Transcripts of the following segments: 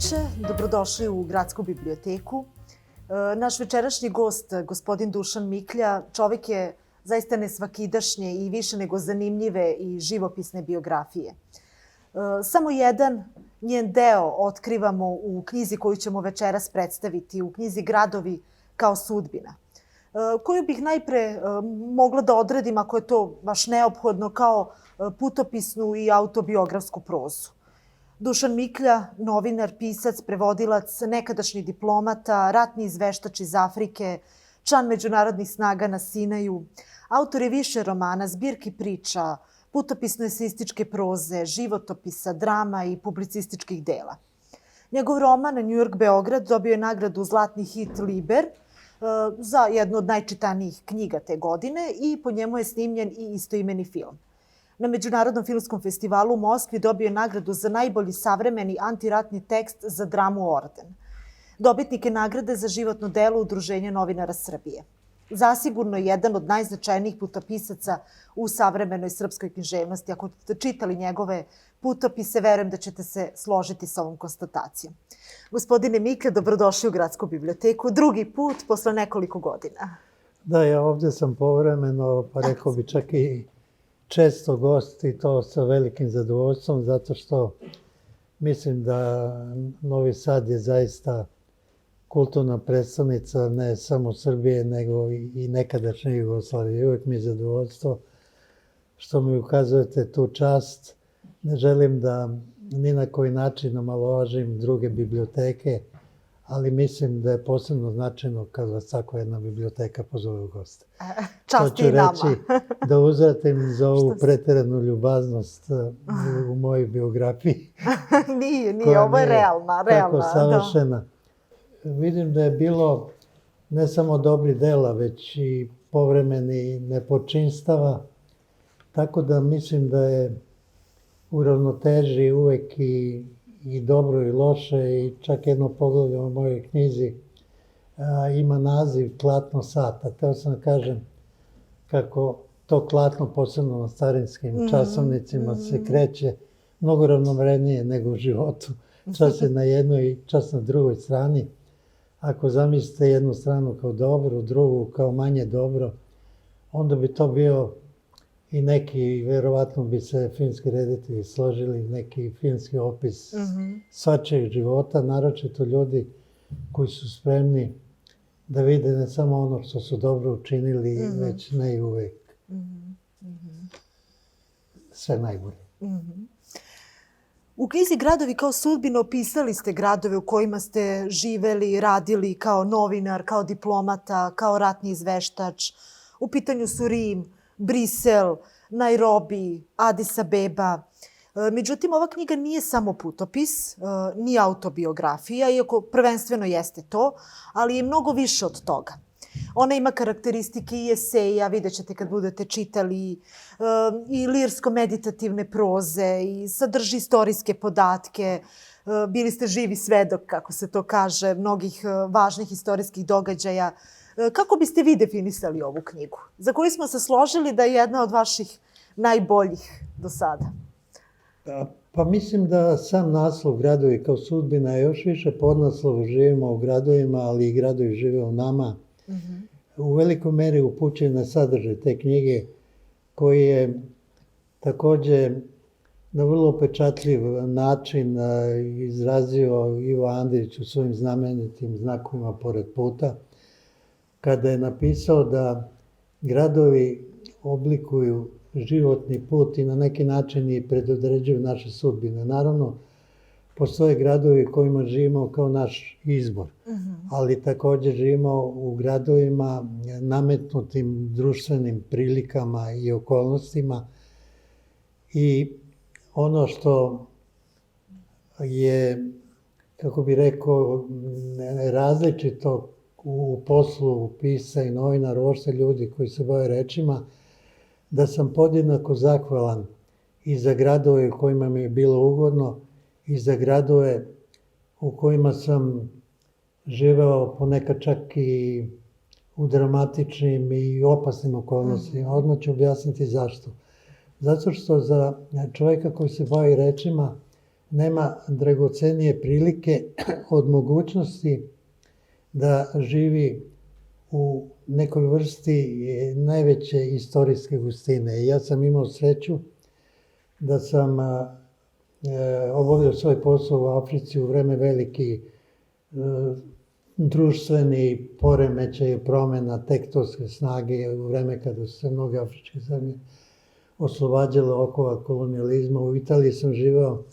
veče, dobrodošli u Gradsku biblioteku. Naš večerašnji gost, gospodin Dušan Miklja, čovjek je zaista nesvakidašnje i više nego zanimljive i živopisne biografije. Samo jedan njen deo otkrivamo u knjizi koju ćemo večeras predstaviti, u knjizi Gradovi kao sudbina, koju bih najpre mogla da odredim, ako je to baš neophodno, kao putopisnu i autobiografsku prozu. Dušan Miklja, novinar, pisac, prevodilac, nekadašnji diplomata, ratni izveštač iz Afrike, član međunarodnih snaga na Sinaju, autor je više romana, zbirki priča, putopisno-eseističke proze, životopisa, drama i publicističkih dela. Njegov roman New York Beograd dobio je nagradu Zlatni hit Liber za jednu od najčitanijih knjiga te godine i po njemu je snimljen i istoimeni film. Na Međunarodnom filmskom festivalu u Moskvi dobio je nagradu za najbolji savremeni antiratni tekst za dramu Orden. Dobitnik je nagrade za životno delo Udruženja novinara Srbije. Zasigurno je jedan od najznačajnijih putopisaca u savremenoj srpskoj književnosti. Ako ste čitali njegove putopise, verujem da ćete se složiti sa ovom konstatacijom. Gospodine Miklja, dobrodošli u Gradsku biblioteku. Drugi put, posle nekoliko godina. Da, ja ovdje sam povremeno, pa rekao bi čak i često gost i to sa velikim zadovoljstvom, zato što mislim da Novi Sad je zaista kulturna predstavnica ne samo Srbije, nego i nekadašnje Jugoslavije. Uvijek mi je zadovoljstvo što mi ukazujete tu čast. Ne želim da ni na koji način omalovažim druge biblioteke, ali mislim da je posebno značajno kad vas tako jedna biblioteka pozove u goste. Čast i nama. To ću reći da uzvratim za ovu preteranu ljubaznost u mojoj biografiji. Nije, ovo je realna. Tako savršena. Vidim da je bilo ne samo dobri dela, već i povremeni nepočinstava. Tako da mislim da je u ravnoteži uvek i dobro i loše, i čak jedno poglavlje u mojoj knjizi ima naziv Klatno sata. Teo sam da kažem kako to klatno, posebno na starinskim časovnicima, se kreće mnogo ravnomernije nego u životu. Čas je na jednoj i čas na drugoj strani. Ako zamislite jednu stranu kao dobro, drugu kao manje dobro, onda bi to bio i neki, verovatno bi se filmski reditelji složili, neki filmski opis svačijeg života, naročito ljudi koji su spremni da vide ne samo ono što su dobro učinili, već ne i uvek sve najbolje. U knjizi Gradovi kao sudbina opisali ste gradove u kojima ste živeli, radili kao novinar, kao diplomata, kao ratni izveštač. U pitanju su Rim, Brisel, Nairobi, Adis Abeba. Međutim, ova knjiga nije samo putopis, ni autobiografija, iako prvenstveno jeste to, ali je mnogo više od toga. Ona ima karakteristike i eseja, vidjet ćete kad budete čitali, i lirsko-meditativne proze, i sadrži istorijske podatke. Bili ste živi svedok, kako se to kaže, mnogih važnih istorijskih događaja. Kako biste vi definisali ovu knjigu, za koju smo se složili da je jedna od vaših najboljih do sada? Pa mislim da sam naslov Gradovi kao sudbina je još više podnaslov živimo u gradovima, ali i gradovi žive u nama. U velikoj meri upućuje na sadržaj te knjige, koji je također na vrlo upečatljiv način izrazio Ivo Andrić u svojim znamenitim znakovima pored puta, kada je napisao da gradovi oblikuju životni put i na neki način i predodređuju naše sudbine. Naravno, postoje gradovi kojima živimo kao naš izbor, ali također živimo u gradovima nametnutim društvenim prilikama i okolnostima. I ono što je, kako bi rekao, različito u poslu pisa i novinara, uopšte ljudi koji se bave rečima, da sam podjednako zahvalan i za gradove u kojima mi je bilo ugodno i za gradove u kojima sam živeo ponekad čak i u dramatičnim i opasnim okolnostima. Odmah ću objasniti zašto. Zato što za čovjeka koji se bavi rečima nema dragocenije prilike od mogućnosti da živi u nekoj vrsti najveće istorijske gustine. Ja sam imao sreću da sam obavljao svoj posao u Africi u vreme veliki društveni poremećaj, promjena, tektonske snage, u vreme kada su se mnoge afričke zemlje oslobađale okova kolonijalizma. U Italiji sam živeo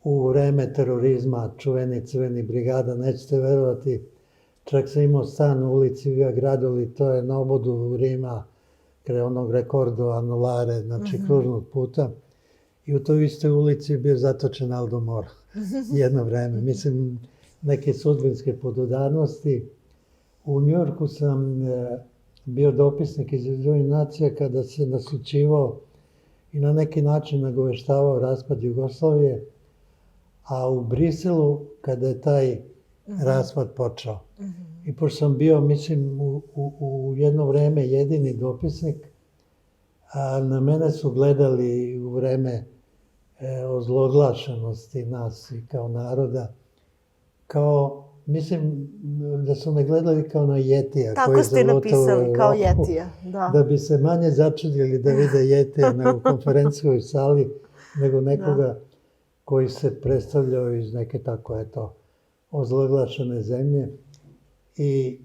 u vreme terorizma, čuveni crveni brigada, nećete verovati, čak sam imao stan u ulici Via Gradoli, to je na obodu Rima, kraj onog Rekordo Anulare, znači kružnog puta. I u toj istoj ulici je bio zatočen Aldo Moro jedno vreme. Mislim, neke sudbinske podudarnosti. U Njujorku sam bio dopisnik iz Ujedinjenih nacija kada se naslućivao i na neki način nagoveštavao raspad Jugoslavije, a u Briselu kada je taj raspad počeo. I pošto sam bio, mislim, u jedno vreme jedini dopisnik, a na mene su gledali u vreme ozloglašenosti nas i kao naroda, kao, mislim, da su me gledali kao na jetija. Tako ste napisali, kao jetija, da. Da bi se manje začudili da vide jetija u konferencijskoj sali, nego nekoga koji se predstavljao iz neke tako, eto, ozloglašene zemlje. I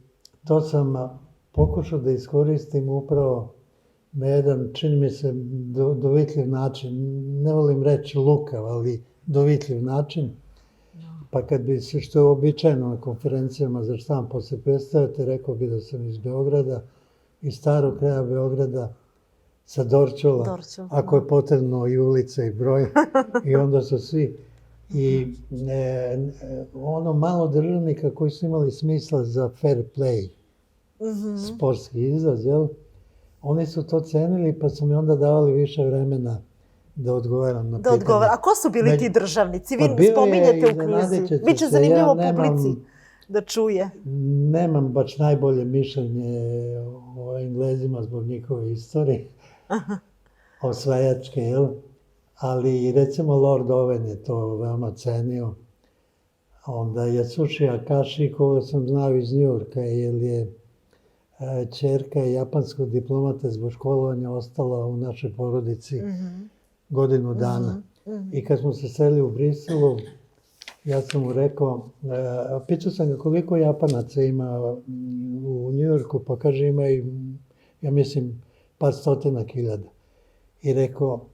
to sam pokušao da iskoristim upravo na jedan, čini mi se, dovitljiv način. Ne volim reći lukav, ali dovitljiv način. Pa kad bi se, što je običajno na konferencijama za štampu se predstavite, rekao bi da sam iz Beograda, iz starog kraja Beograda, sa Dorćola, ako je potrebno i ulica i broj. I onda su svi. I ono malo državnika koji su imali smisla za fair play, sportski izraz, jel? Oni su to cenili, pa su mi onda davali više vremena da odgovaram na pitanje. A ko su bili ti državnici? Vi spominjete u knjizi. Biće zanimljivo publici da čuje. Nemam baš najbolje mišljenje o Englezima zbog njihove istorije, osvajačke, jel? Ali recimo Lord Owen je to veoma cenio. Onda Yasushi Akashi, koga sam znao iz Njujorka, jer je ćerka japanskog diplomata zbog školovanja ostala u našoj porodici godinu dana. I kad smo se seli u Briselu, ja sam mu rekao, pitao sam ga koliko Japanaca ima u Njujorku, pa kaže ima i, ja mislim, par stotina hiljada. I rekao,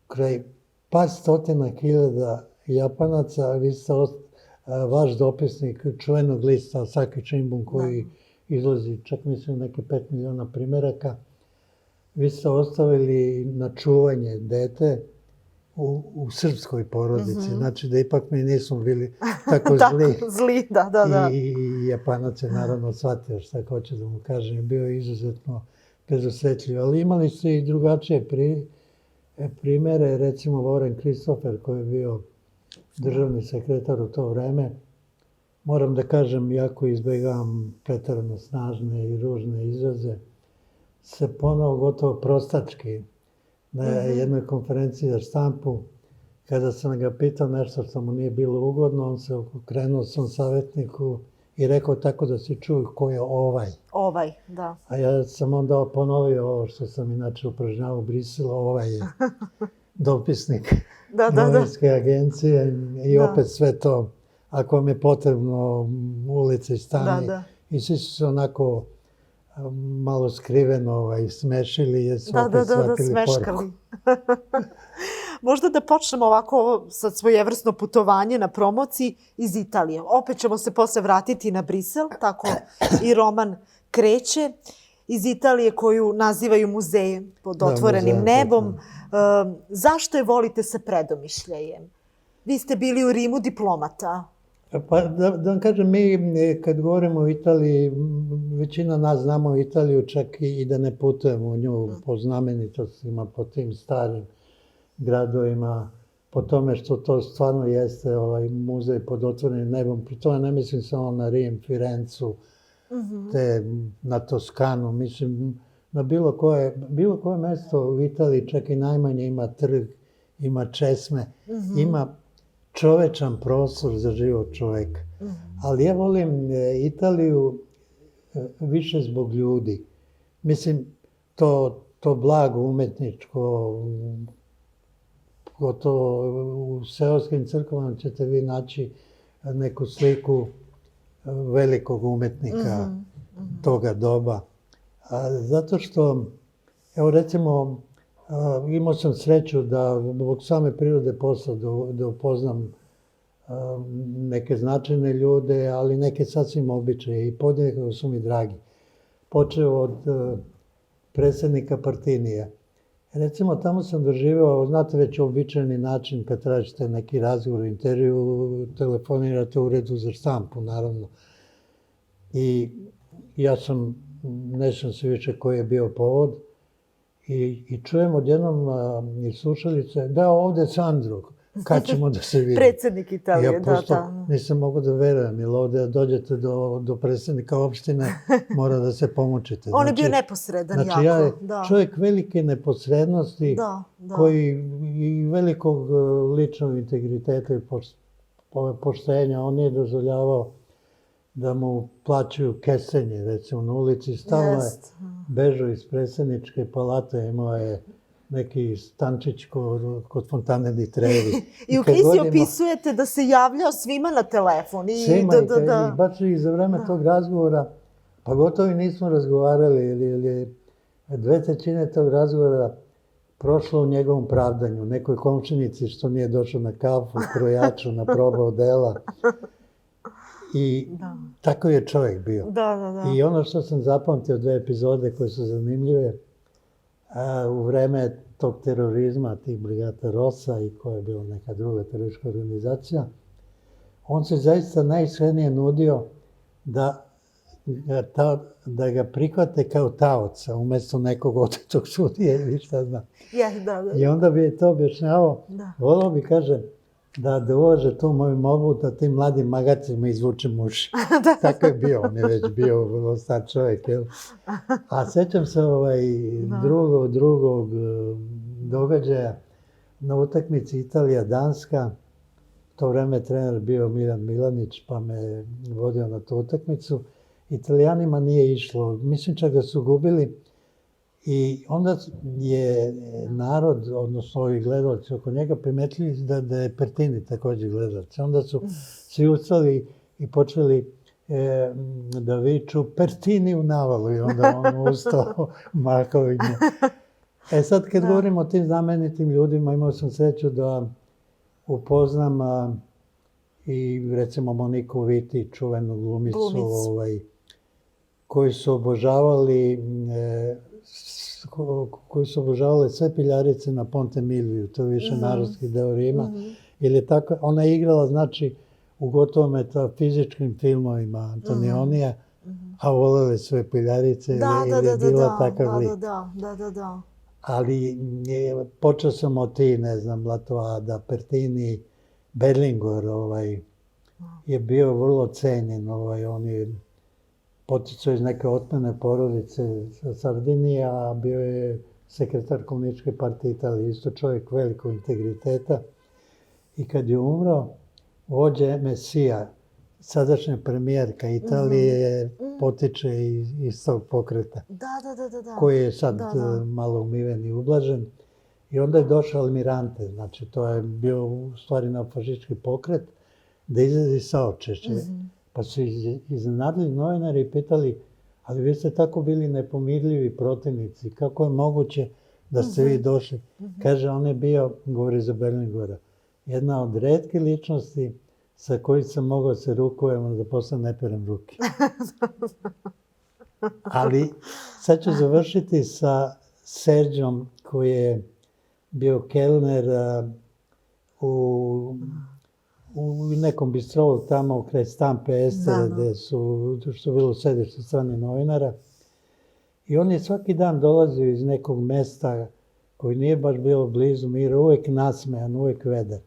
kraj par stotina hiljada Japanaca, vi ste vaš dopisnik čuvenog lista Asahi Shimbun koji izlazi čak mislim neke 5 miliona primeraka, vi ste ostavili na čuvanje dete u srpskoj porodici. Znači da ipak mi nismo bili tako zli. Zli, da. I Japanac je naravno shvatio šta hoće da mu kažem. Bio je izuzetno predosjetljiv. Ali imali su i drugačije primere. Recimo Warren Christopher koji je bio državni sekretar u to vreme. Moram da kažem, iako izbjegavam preterano snažne i ružne izraze, se ponovo gotovo prostački na jednoj konferenciji za štampu, kada sam ga pitao nešto što mu nije bilo ugodno, on se okrenuo svom savjetniku i rekao tako da se čuju ko je ovaj. Ovaj, da. A ja sam onda ponovio ovo što sam inače upražnjavao u Briselu, ovaj je dopisnik novinske agencije i opet sve to, ako vam je potrebno, ulice i stani. I svi su se onako malo skriveno smešili jer su opet shvatili poruku. Možda da počnemo ovako sad svojevrsno putovanje na promociji iz Italije. Opet ćemo se posle vratiti na Brisel, tako i roman kreće iz Italije koju nazivaju muzejem pod otvorenim nebom. Zašto je volite sa predomišljajem? Vi ste bili u Rimu diplomata. Pa da vam kažem, mi kad govorimo o Italiji, većina nas znamo Italiju čak i da ne putujemo u nju po znamenitostima, po tim starim gradovima, po tome što to stvarno jeste muzej pod otvorenim nebom. Pri tome ne mislim samo na Rim, Firencu, te na Toskanu, mislim na bilo koje mesto u Italiji, čak i najmanje ima trg, ima česme, ima čovečan prostor za život čoveka. Ali ja volim Italiju više zbog ljudi. Mislim, to blago umetničko, gotovo u seoskim crkvama ćete vi naći neku sliku velikog umetnika toga doba. Zato što, evo recimo, imao sam sreću da zbog same prirode posla da upoznam neke značajne ljude, ali neke sasvim običaje i podjednako su mi dragi. Počeo od predsjednika Partinija. Recimo, tamo sam doživao, znate već običajni način kad tražite neki razgovor, intervju, telefonirate u uredu za štampu, naravno. I ja sam, ne znam se više koji je bio povod, i čujem odjednom iz slušalice, da, ovde je Sandro, kad ćemo da se vidimo? Predsjednik Italije, ja prosto nisam mogu da verujem, jer ovde dođete do predsjednika opštine, mora da se pomučite. On je bio neposredan jako. Znači, ja je čovjek velike neposrednosti, koji i velikog ličnog integriteta i poštenja, on nije dozvoljavao da mu plaćaju kesenje, recimo na ulici, stalno je bežao iz predsjedničke palate, imao je neki stančić kod Fontane di Trevi. I u knjizi opisujete da se javljao svima na telefon. Svima, i baš i za vreme tog razgovora, pa gotovo i nismo razgovarali, ili 2/3 tog razgovora prošlo u njegovom pravdanju, nekoj komšinici što nije došao na kafu, krojaču, na probu odela. I tako je čovjek bio. I ono što sam zapamtio, 2 epizode koje su zanimljive, u vreme tog terorizma, tih Brigata Rosa i koja je bila neka druga teroristička organizacija, on se zaista najiskrenije nudio da ga prihvate kao taoca, umjesto nekog otetog sudije ili šta znam. I onda bi je to objašnjavao. Volao bi, kaže, da uvaže tu moju molbu da tim mladim magacima izvučem uši. Tako je bio, on je već bio vrlo star čovjek. A sećam se drugog događaja na utakmici Italija-Danska. To vreme trener bio Milan Milanić, pa me vodio na tu utakmicu. Italijanima nije išlo, mislim čak da su gubili. I onda je narod, odnosno ovi gledalci oko njega, primetili da je Pertini također gledalci. Onda su svi ustali i počeli da viču Pertini u navalu i onda on ustao, mahao i nje. Sad kad govorimo o tim znamenitim ljudima, imao sam sreću da upoznam i recimo Moniku Viti, čuvenu glumicu, koji su obožavali sve piljarice na Ponte Milviju, to je više narodski deo Rima. Ona je igrala, znači, u gotovo metafizičkim filmovima Antonionija, a volele sve piljarice ili je bila takav lik. Ali počeo sam od ti, ne znam, Latoada, Pertini, Berlinguer je bio vrlo cenjen. On je poticao iz neke otmene porodice sa Sardinije, a bio je sekretar Komunističke partije Italije, isto čovjek velikog integriteta. I kad je umro, vođa Messija, sadašnja premijerka Italije, potiče iz tog pokreta, koji je sad malo umiven i ublažen. I onda je došao Almirante, znači to je bio u stvari neofašistički pokret, da izlazi saočešće. Pa su iznenadili novinari i pitali, ali vi ste tako bili nepomirljivi protivnici, kako je moguće da ste vi došli? Kaže, on je bio, govori za Berlinguera, jedna od retke ličnosti sa kojim sam mogao se rukujem da posle ne perem ruke. Ali sad ću završiti sa Serđom, koji je bio kelner u nekom bistrovu tamo kraj Stampe Estere, gde su bilo sedište strane novinara. I on je svaki dan dolazio iz nekog mesta koji nije baš bilo blizu Mira, uvek nasmejan, uvek vedar.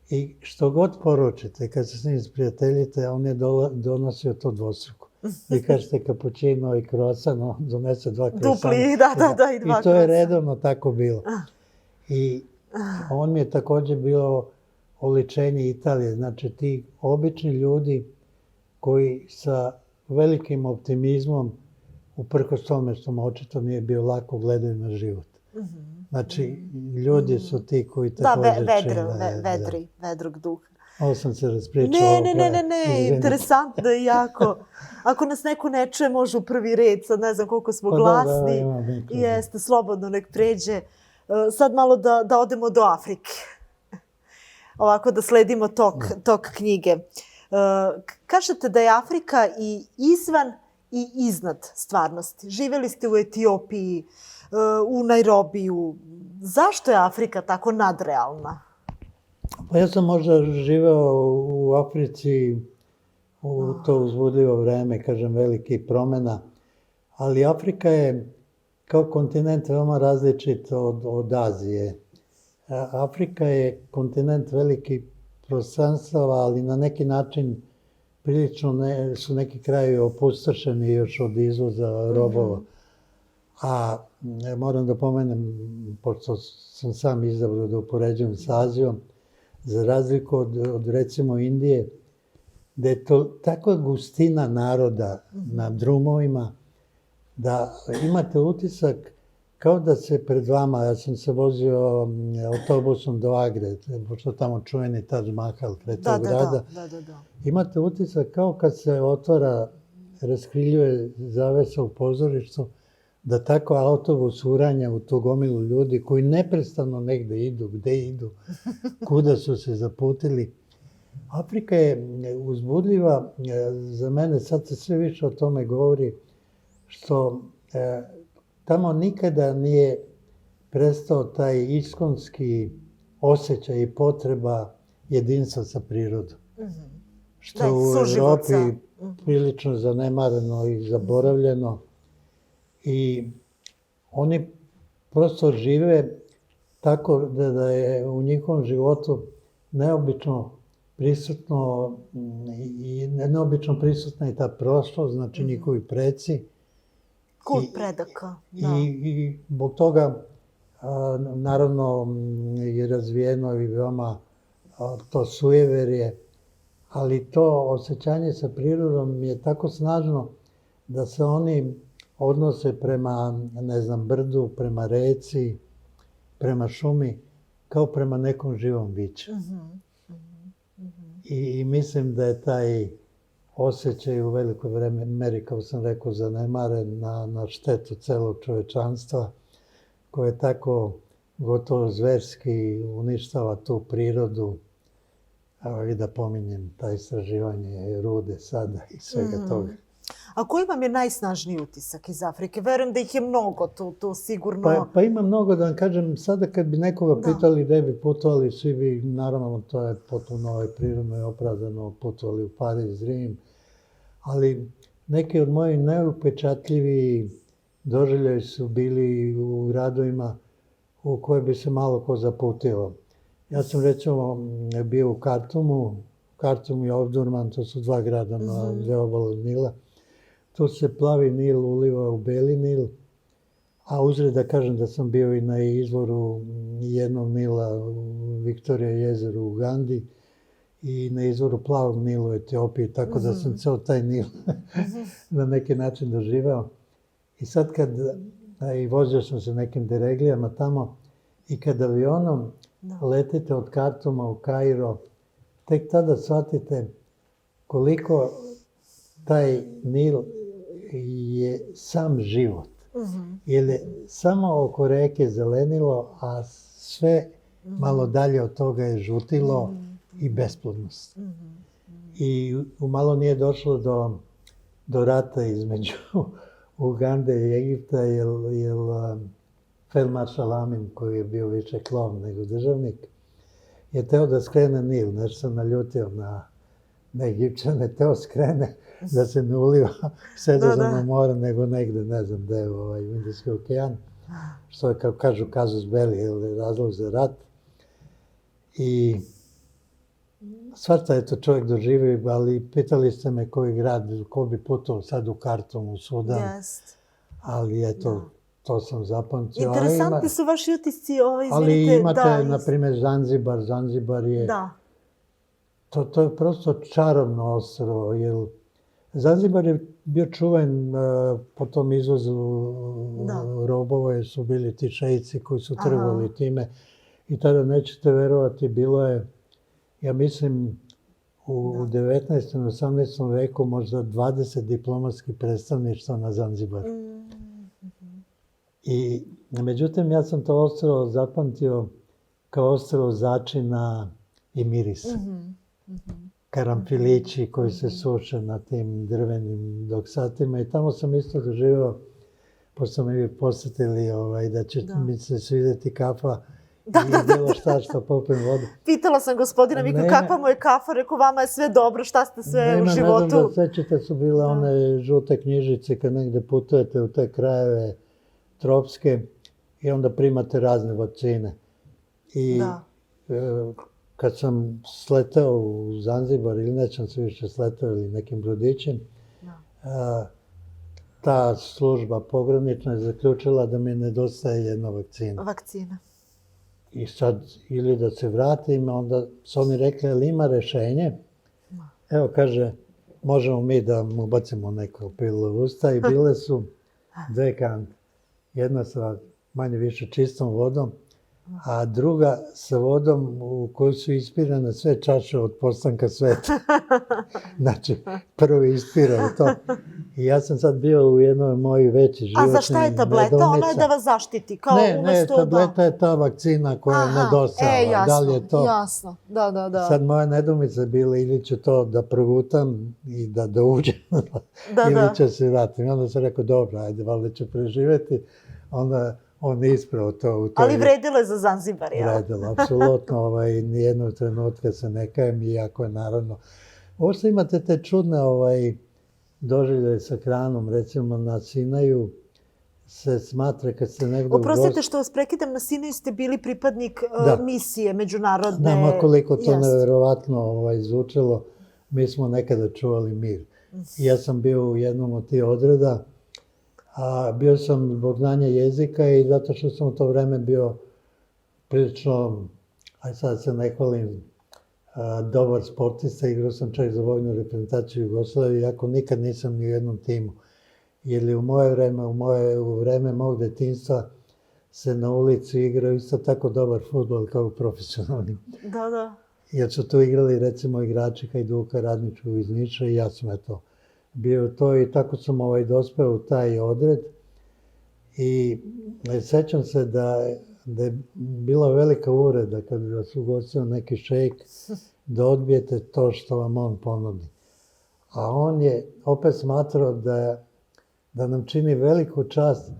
I što god poručite, kad se s njim sprijateljite, on je donosio to dvostruko. Vi kažete kapućino i krosan, on donese 2 krosana. Dupli, i 2 krosana. I to je redovno tako bilo. I on mi je također bio oličenje Italije. Znači, ti obični ljudi koji sa velikim optimizmom, uprkos tome što mu očito nije bio lako, gledaju na život. Znači, ljudi su ti koji također vedrog duha. Ovo sam se raspričao. Ne, interesantno je jako. Ako nas neko ne čuje, može u prvi red, sad ne znam koliko smo glasni. Jeste, slobodno nek pređe. Sad malo da odemo do Afrike. Ovako da sledimo tok knjige. Kažete da je Afrika i izvan i iznad stvarnosti. Živjeli ste u Etiopiji, u Nairobiju. Zašto je Afrika tako nadrealna? Pa ja sam možda živeo u Africi u to uzbudljivo vreme, kažem, velikih promjena, ali Afrika je kao kontinent veoma različit od Azije. Afrika je kontinent velikih prostranstava, ali na neki način prilično su neki krajevi opustošeni još od izvoza robova. A moram da pomenem, pošto sam sam izabrao da upoređujem sa Azijom, za razliku od recimo Indije, da je to takva gustina naroda na drumovima, da imate utisak kao da se pred vama, ja sam se vozio autobusom do Agre, pošto tamo čuveni Taj Mahal kraj tog grada. Imate utisak kao kad se otvara, raskriljuje zavesa u pozorištu, da tako autobus uranja u tu gomilu ljudi koji neprestano negde idu, gde idu, kuda su se zaputili. Afrika je uzbudljiva, za mene sad se sve više o tome govori, što tamo nikada nije prestao taj iskonski osjećaj i potreba jedinstva sa prirodom. Što je u Evropi prilično zanemareno i zaboravljeno. I oni prosto žive tako da je u njihovom životu neobično prisutna i ta prošlost, znači njihovi preci. Kult predaka, da. I zbog toga, naravno, je razvijeno i veoma to sujeverje, ali to osjećanje sa prirodom je tako snažno da se oni odnose prema, ne znam, brdu, prema reci, prema šumi, kao prema nekom živom biću. I mislim da je taj osjećaj u velikoj meri, kao sam rekao, zanemaren na štetu celog čovečanstva, koje tako gotovo zverski uništava tu prirodu. I da pominjem ta istraživanje rude sada i svega toga. A koji vam je najsnažniji utisak iz Afrike? Verujem da ih je mnogo tu sigurno. Pa ima mnogo, da vam kažem, sada kad bi nekoga pitali gde bi putovali, svi bi, naravno, to je potpuno prirodno i opravdano, putovali u Pariz, Rim, ali neki od mojih najupečatljiviji doživljaji su bili u gradovima u koje bi se malo ko zaputio. Ja sam recimo bio u Kartumu, Kartum i Omdurman, to su dva grada na dve obale Nila. Tu se plavi Nil uliva u Beli Nil, a uzred da kažem da sam bio i na izvoru jednog Nila u Viktorija jezeru u Ugandi i na izvoru plavog Nila u Etiopiji, tako da sam ceo taj Nil na neki način doživao. I sad kad, i vozio sam se nekim dereglijama tamo, i kad avionom letite od Kartuma u Kairo, tek tada shvatite koliko taj Nil je sam život. Jer je samo oko reke zelenilo, a sve malo dalje od toga je žutilo i besplodnost. I umalo nije došlo do rata između Ugande i Egipta, jer feldmaršal Amin, koji je bio više klon nego državnik, je teo da skrene Nil. Nešto sam naljutio na Egipćane, teo skrene da se ne uliva Sredozemno more, nego negde, ne znam gde je u Indijski okean, što je, kao kažu, kazus belli, razlog za rat. I svašta je to čovjek doživio, ali pitali ste me koji grad, ko bi putovao sad u Kartum, u Sudan, ali eto, to sam zapamtio. Interesantni su vaši utisci, ali imate, na primjer, Zanzibar. Zanzibar je To je prosto čarobno ostrvo, jer Zanzibar je bio čuven po tom izvozu robova, jer su bili ti šeici koji su trgovali time. I tada, nećete verovati, bilo je, ja mislim, u 19. i 18. veku možda 20 diplomatskih predstavništva na Zanzibaru. I, međutim, ja sam to ostrvo zapamtio kao ostrvo začina i mirisa. Karanfilići koji se suše na tim drvenim doksatima i tamo sam isto doživao, pošto mi vi posjetili da će mi se svidjeti kafa i bilo šta što popijem vodu. Pitala sam gospodina Miklu kakva mu je kafa, rekao vama je sve dobro, šta ste sve u životu? Ne znam da sećate, su bile one žute knjižice kad negde putujete u te krajeve tropske i onda primate razne vakcine. I kad sam sletao u Zanzibar ili nećem se više sletao ili nekim brodićem, ta služba pogranična je zaključila da mi nedostaje jedna vakcina. Vakcina. I sad, ili da se vratim, onda su oni rekli, ali ima rešenje? Evo, kaže, možemo mi da mu bacimo neko pilu u usta i bile su dve kante. Jedna sa manje više čistom vodom, a druga sa vodom u kojoj su ispirane sve čaše od postanka sveta. Znači, prvo ispirao to. I ja sam sad bio u jednoj mojoj veći životnoj nedoumica. A za šta je tableta? Ona je da vas zaštiti? Ne, tableta je ta vakcina koja je nedostajala. Da li je to? Jasno, da. Sad moja nedoumica je bila ili ću to da progutam i da uđem, ili ću se vratim. I onda sam rekao, dobro, ajde, valjda ću preživjeti. Onda on je ispravo to. Ali vredilo je za Zanzibar, jel? Vredilo, apsolutno. Nijednog trenutka se ne kajem, iako je naravno. Uopšte imate te čudne doživljaje sa hranom, recimo na Sinaju se smatra kad ste negdje u Oprostite što vas prekidam, na Sinaju ste bili pripadnik misije međunarodne. Znamo koliko to nevjerovatno zvučalo. Mi smo nekada čuvali mir. Ja sam bio u jednom od tih odreda, a bio sam zbog znanja jezika i zato što sam u to vreme bio prilično, aj sad se ne hvalim, dobar sportista, igrao sam čak za vojnu reprezentaciju Jugoslavije, iako nikad nisam ni u jednom timu. Jer u moje vreme, u vreme mog detinjstva se na ulici igrao isto tako dobar fudbal kao profesionalni. Da. Jer su tu igrali recimo igrači Hajduka, Radničkog iz Niša i ja sam bio to i tako sam dospeo u taj odred. I sećam se da je bila velika uvreda kad bi vas ugostio neki šejk da odbijete to što vam on ponudi. A on je opet smatrao da nam čini veliku čast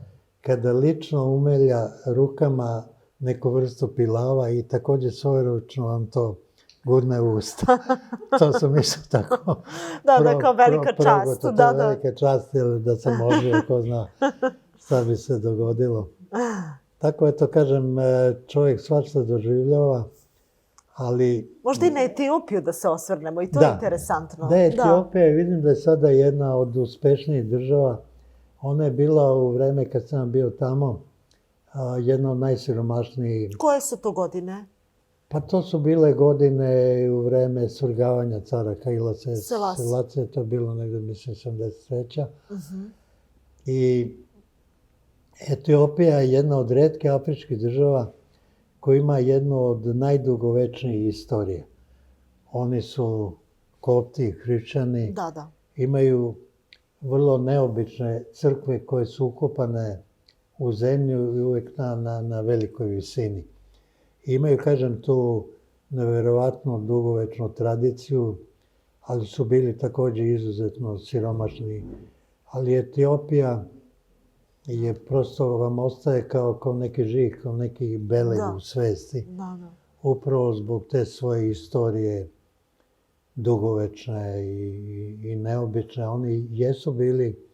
kada lično umelja rukama neku vrstu pilava i također svojeručno vam to gurne u usta. To sam isto tako. Da, kao velika čast. To je velika čast, jer da se može, ko zna šta bi se dogodilo. Tako to kažem, čovjek svašta doživljava, ali... Možda i na Etiopiju da se osvrnemo i to je interesantno. Da, Etiopija, vidim da je sada jedna od uspešnijih država. Ona je bila u vreme kad sam bio tamo jedna od najsiromašnijih. Koje su to godine? Pa to su bile godine u vreme svrgavanja cara Haila Selasija, to je bilo negdje, mislim, 73. I Etiopija je jedna od retke afričkih država koja ima jednu od najdugovečnijih istorije. Oni su kopti, hrišćani, imaju vrlo neobične crkve koje su ukopane u zemlju i uvijek na velikoj visini. Imaju, kažem, tu nevjerovatnu dugovečnu tradiciju, ali su bili također izuzetno siromašni. Ali Etiopija je prosto vam ostaje kao neki žig, kao neki beleg u svesti. Upravo zbog te svoje istorije dugovečne i neobične. Oni jesu bili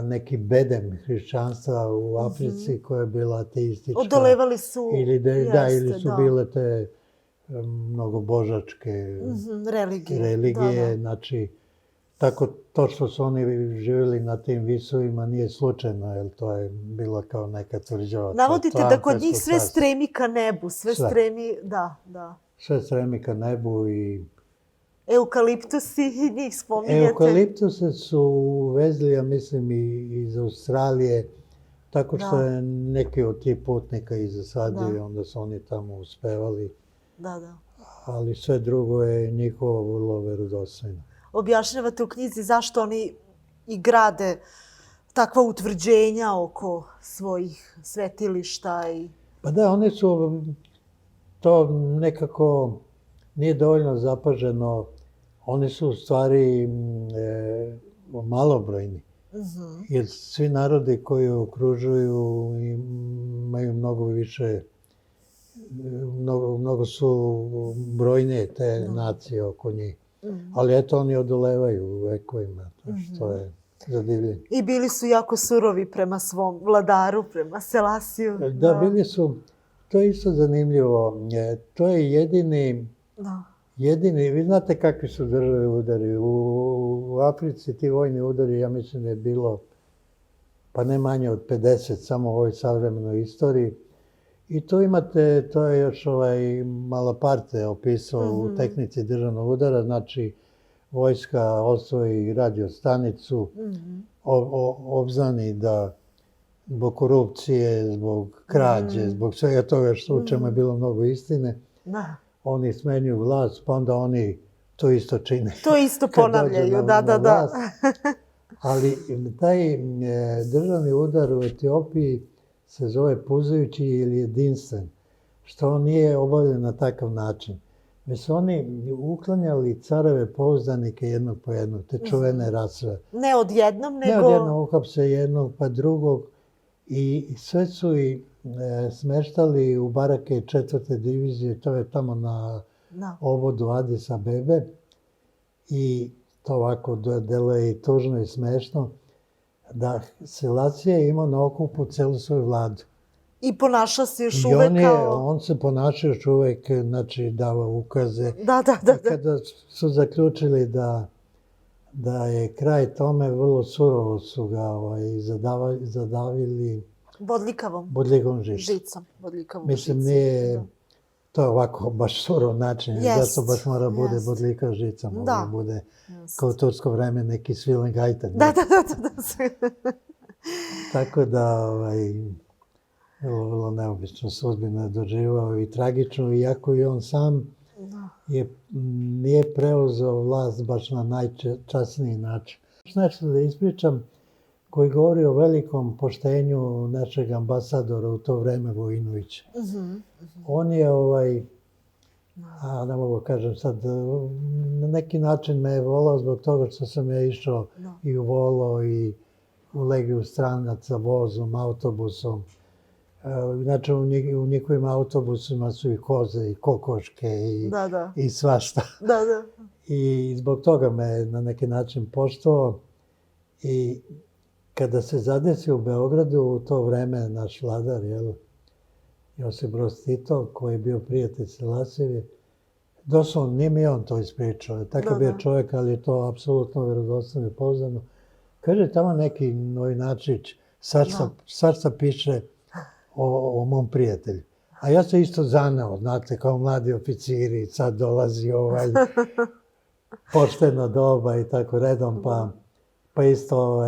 neki bedem hrišćanstva u Africi koja je bila ateistička. Odolevali su. Ili su bile te mnogobožačke religije. Znači, tako to što su oni živjeli na tim visovima nije slučajno, jer to je bilo kao neka tvrđava. Navodite da kod njih sve stremi ka nebu, sve stremi, da. Sve stremi ka nebu i Eukaliptusi i njih spominjete. Eukaliptuse su uvezli, ja mislim, iz Australije, tako što je neki od tih putnika i zasadio i onda su oni tamo uspevali. Da. Ali sve drugo je njihovo vrlo verodostojno. Objašnjavate u knjizi zašto oni i grade takva utvrđenja oko svojih svetilišta i... Pa da, oni su, to nekako nije dovoljno zapaženo, oni su u stvari malobrojni. Jer svi narodi koji okružuju imaju mnogo više, mnogo su brojnije te nacije oko njih. Ali eto, oni odolevaju u vekovima, što je zadivljenje. I bili su jako surovi prema svom vladaru, prema Selasiju. Da, bili su, to je isto zanimljivo, to je jedini, vi znate kakvi su državni udari. U Africi ti vojni udari, ja mislim da je bilo, pa ne manje od 50, samo u ovoj savremenoj istoriji. I tu imate, to je još Malaparte opisao u tehnici državnog udara, znači vojska osvoji radiostanicu, obznani da zbog korupcije, zbog krađe, zbog svega toga što u čemu je bilo mnogo istine, oni smenjuju vlast, pa onda oni to isto čine. To isto ponavljaju, da. Ali taj državni udar u Etiopiji se zove puzajući ili jedinstven, što on nije obavljen na takav način. Već su oni uklanjali careve pouzdanike jednog po jednog, te čuvene rasve. Ne odjednom, nego... Ne odjednom, uhapse jednog pa drugog i sve su ih smeštali u barake 4. divizije, to je tamo na obodu Adis Abebe. I to ovako deluje i tužno i smešno, da Selasija je imao na okupu celu svoju vladu. I ponašao se još uvek kao... On se ponašao još uvek, znači davao ukaze. Da. I kada su zaključili da je kraj tome, vrlo surovo su ga zadavili bodljikavom žicom. Mislim, nije... To je ovako baš surov način, zato baš mora bude bodljikav žica, mora bude kao u tursko vreme neki svilen gajtak. Da. Tako da, vrlo neobično sudbinu je doživao i tragično, iako i on sam nije preuzeo vlast baš na najčasniji način. Nešto da ispričam koji govori o velikom poštenju našeg ambasadora u to vreme, Vojinovića. On je, ne mogu kažem sad, na neki način me je volao zbog toga što sam ja išao i u Volo i u Legiju stranaca vozom, autobusom. Znači, u njihovim autobusima su i koze, i kokoške, i svašta. I zbog toga me na neki način poštovao. I kada se zadesio u Beogradu, u to vreme naš vladar, Josip Broz Tito, koji je bio prijatelj Selasije, doslovno nije mi on to ispričao. Takav je čovjek, ali je to apsolutno verodostojno i pouzdano. Kaže, tamo neki novinačić, svašta piše o mom prijatelju. A ja se isto zaneo, znate, kao mladi oficiri, sad dolazi pošteno doba i tako redom, pa isto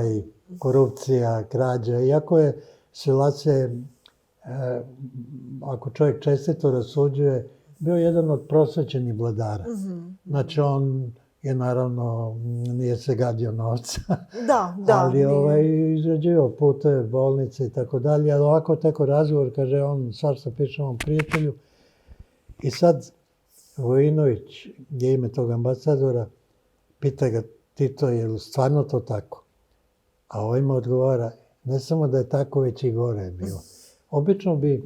korupcija, krađa. Iako je Selasije, ako čovjek čestito rasuđuje, bio jedan od prosvećenih vladara. Znači, on je naravno, nije se gadio novca, ali izrađivao puteve, bolnice i tako dalje, ali ovako teko razgovor, kaže on, svašta piše ovom prijatelju. I sad Vojinović, je ime tog ambasadora, pita ga Tito, je li stvarno to tako? A ovaj mu odgovara, ne samo da je tako, već i gore je bilo. Obično bi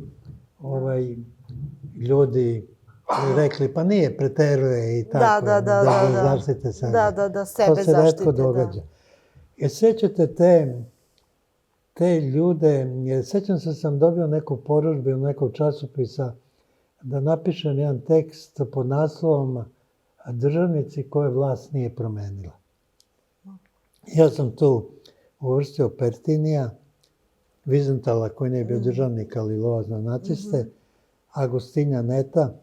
ljudi rekli, pa nije, preteruje i tako, da zaštite sebe. Da, sebe zaštite. To se retko događa. Jer sjećate te ljude, sjećam se sam dobio neku poručbu od nekog časopisa da napišem jedan tekst pod naslovom Državnici koje vlast nije promenila. Ja sam tu uvrstio Pertinija, Vizentala koji nije bio državnik, ali lovac na naciste, Agustinja Neta,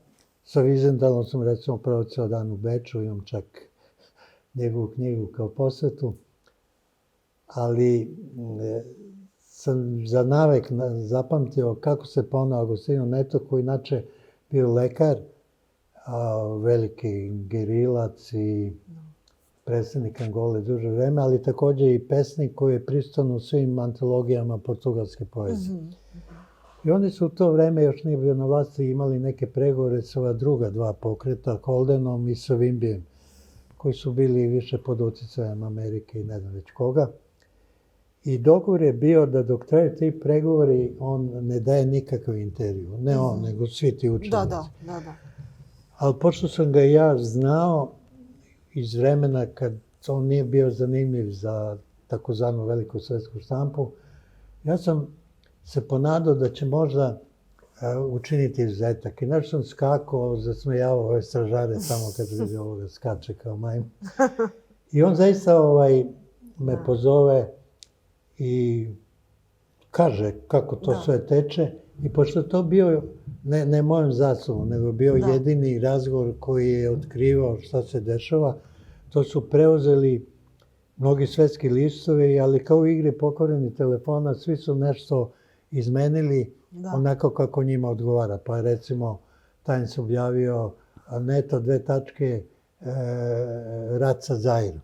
sa Vizendalom sam recimo pravo ceo dan u Beču, imam čak njegovu knjigu kao posvetu, ali sam za navek zapamtio kako se ponao Agostinu Neto, koji inače bio lekar, veliki gerilac i predsjednik Angole duže vreme, ali također i pesnik koji je prisutan u svim antologijama portugalske poezije. I oni su u to vreme, još nije bio na vlasti, imali neke pregovore sa ova druga dva pokreta, Holdenom i Savimbijem, koji su bili više pod utjecajem Amerike i ne znam već koga. I dogovor je bio da dok traju ti pregovori, on ne daje nikakav intervju. Ne on, nego svi ti učenici. Da. Ali pošto sam ga ja znao iz vremena kad on nije bio zanimljiv za takozvanu veliku svetsku štampu, ja sam se ponadao da će možda učiniti izuzetak. I nešto sam skakao, zasmejavao ove stražare tamo kad vidio ovoga skače kao majmun. I on zaista me pozove i kaže kako to sve teče. I pošto to bio, ne mojom zaslugom, nego bio jedini razgovor koji je otkrivao šta se dešava, to su preuzeli mnogi svetski listovi, ali kao u igri pokvarenih telefona, svi su nešto izmenili onako kako njima odgovara. Pa je recimo Times objavio Neto rat sa Zairom.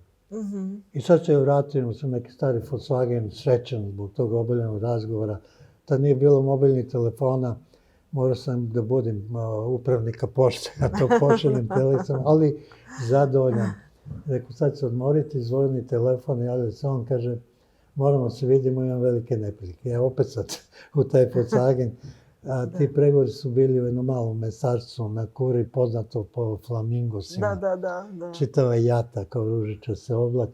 I sad se vratio sam neki stari Volkswagen, srećan zbog tog obavljenog razgovora. Tad nije bilo mobilnih telefona, morao sam da budem upravnika pošte, ja to pošaljem telefon, ali zadovoljan. Rekao, sad se odmoriti, zvoni telefon, javio se on, kaže, moramo se vidimo, imam velike neprilike. Ja opet sad u taj Volkswagen. Ti pregovori su bili u jednom malom mesarstvu na Kuri, poznato po flamingosima. Da. Čitava jata kao ružiča se oblak.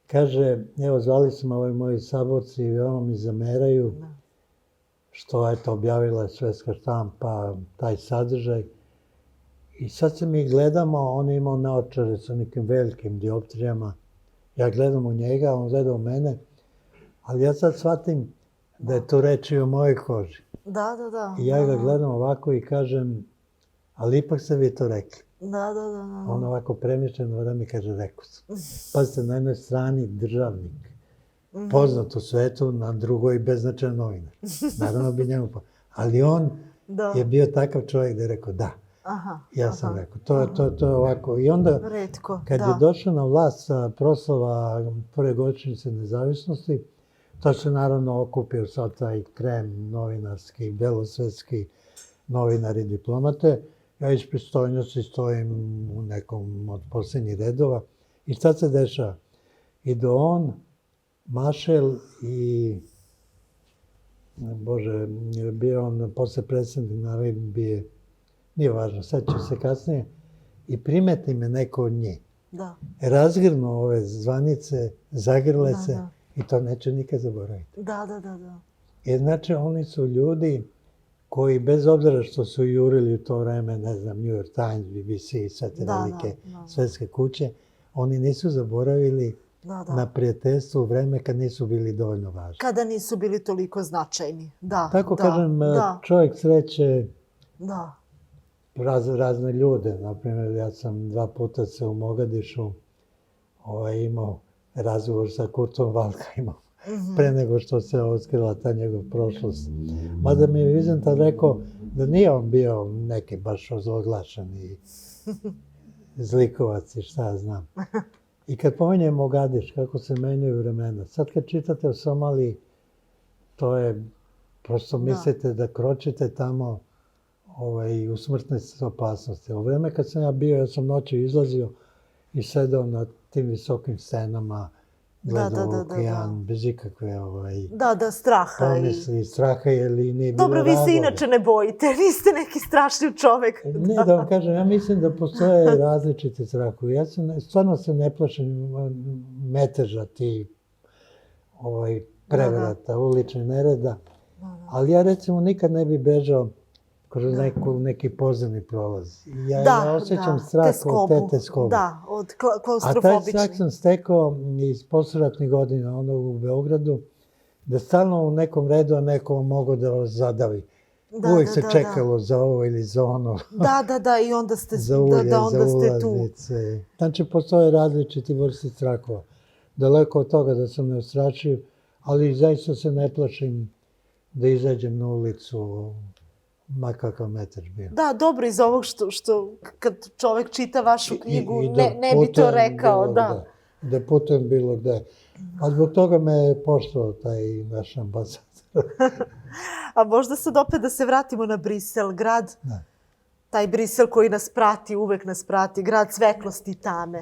Kaže, evo, zvali smo ovi moji saborci i veoma mi zameraju što, eto, objavila je svetska štampa taj sadržaj. I sad se mi gledamo, on je imao naočare sa nekim velikim dioptrijama. Ja gledam u njega, on gleda u mene, ali ja sad shvatim da je to reč i o mojoj koži. Da. I ja ga gledam ovako i kažem, ali ipak ste vi to rekli. Da. On ovako premišljeno vreme kaže, rekao sam. Pazite, na jednoj strani državnik, poznat u svetu, na drugoj beznačajan novinar. Naravno bi njemu ali on je bio takav čovjek da je rekao da. Ja sam rekao, to je ovako. I onda, kad je došao na vlast proslava prve godišnjice nezavisnosti, to se naravno okupio sad taj krem novinarski, belosvetski novinari, diplomate. Ja iz pristojnosti stojim u nekom od posljednjih redova. I šta se dešava? Idu on, Mašel i, Bože, bio on posle predsjednik Namibije, nije važno, sad ću se kasnije, i primeti me neko od njih. Razgrnuo ove zvanice, zagrle se i to neće nikad zaboraviti. Da. Jer znači oni su ljudi koji bez obzira što su jurili u to vreme, ne znam, New York Times, BBC i sve te velike svetske kuće, oni nisu zaboravili na prijateljstvo u vreme kad nisu bili dovoljno važni. Kada nisu bili toliko značajni, Tako kažem, čovjek sreće razne ljude. Naprimjer, ja sam 2 puta se u Mogadišu imao razgovor sa Kurtom Valkajmom. Pre nego što se otkrila ta njegov prošlost. Mada mi je Vizental rekao da nije on bio neki baš ozloglašeni zlikovac i šta ja znam. I kad pominjem Mogadiš, kako se menjaju vremena. Sad kad čitate o Somaliji, to je, prosto mislite da kročite tamo u smrtne opasnosti. U vreme kad sam ja bio, ja sam noću izlazio i sedao na tim visokim stenama, gledao okean, bez ikakve straha. Pomisli, straha ili nije bilo Dobro, vi se inače ne bojite, niste neki strašljiv čovek. Ne, da vam kažem, ja mislim da postoje različite strahovi. Ja stvarno se ne plašim meteža tih prevrata, uličnih nereda, ali ja recimo nikad ne bi bežao kroz neki podzemni prolaz. Ja osjećam strah od te teskobe. Da, od klaustrofobičnih. A taj strah sam stekao iz poslijeratnih godina u Beogradu, da stalno u nekom redu neko mogao da vas zadavi. Uvijek se čekalo za ovo ili za ono. Da, i onda ste, za ulje, onda za ste tu. ulaznice. Znači, postoje različiti vrsti strahova. Daleko od toga da sam neustrašiv, ali zaista se ne plašim da izađem na ulicu, ma kakav metar bio. Da, dobro iz ovog što kad čovek čita vašu knjigu, ne bi to rekao, da. Da putujem bilo gde. A zbog toga me je poštovao taj naš ambasador. A možda sad opet da se vratimo na Brisel, grad, taj Brisel koji nas prati, uvek nas prati, grad svetlosti i tame.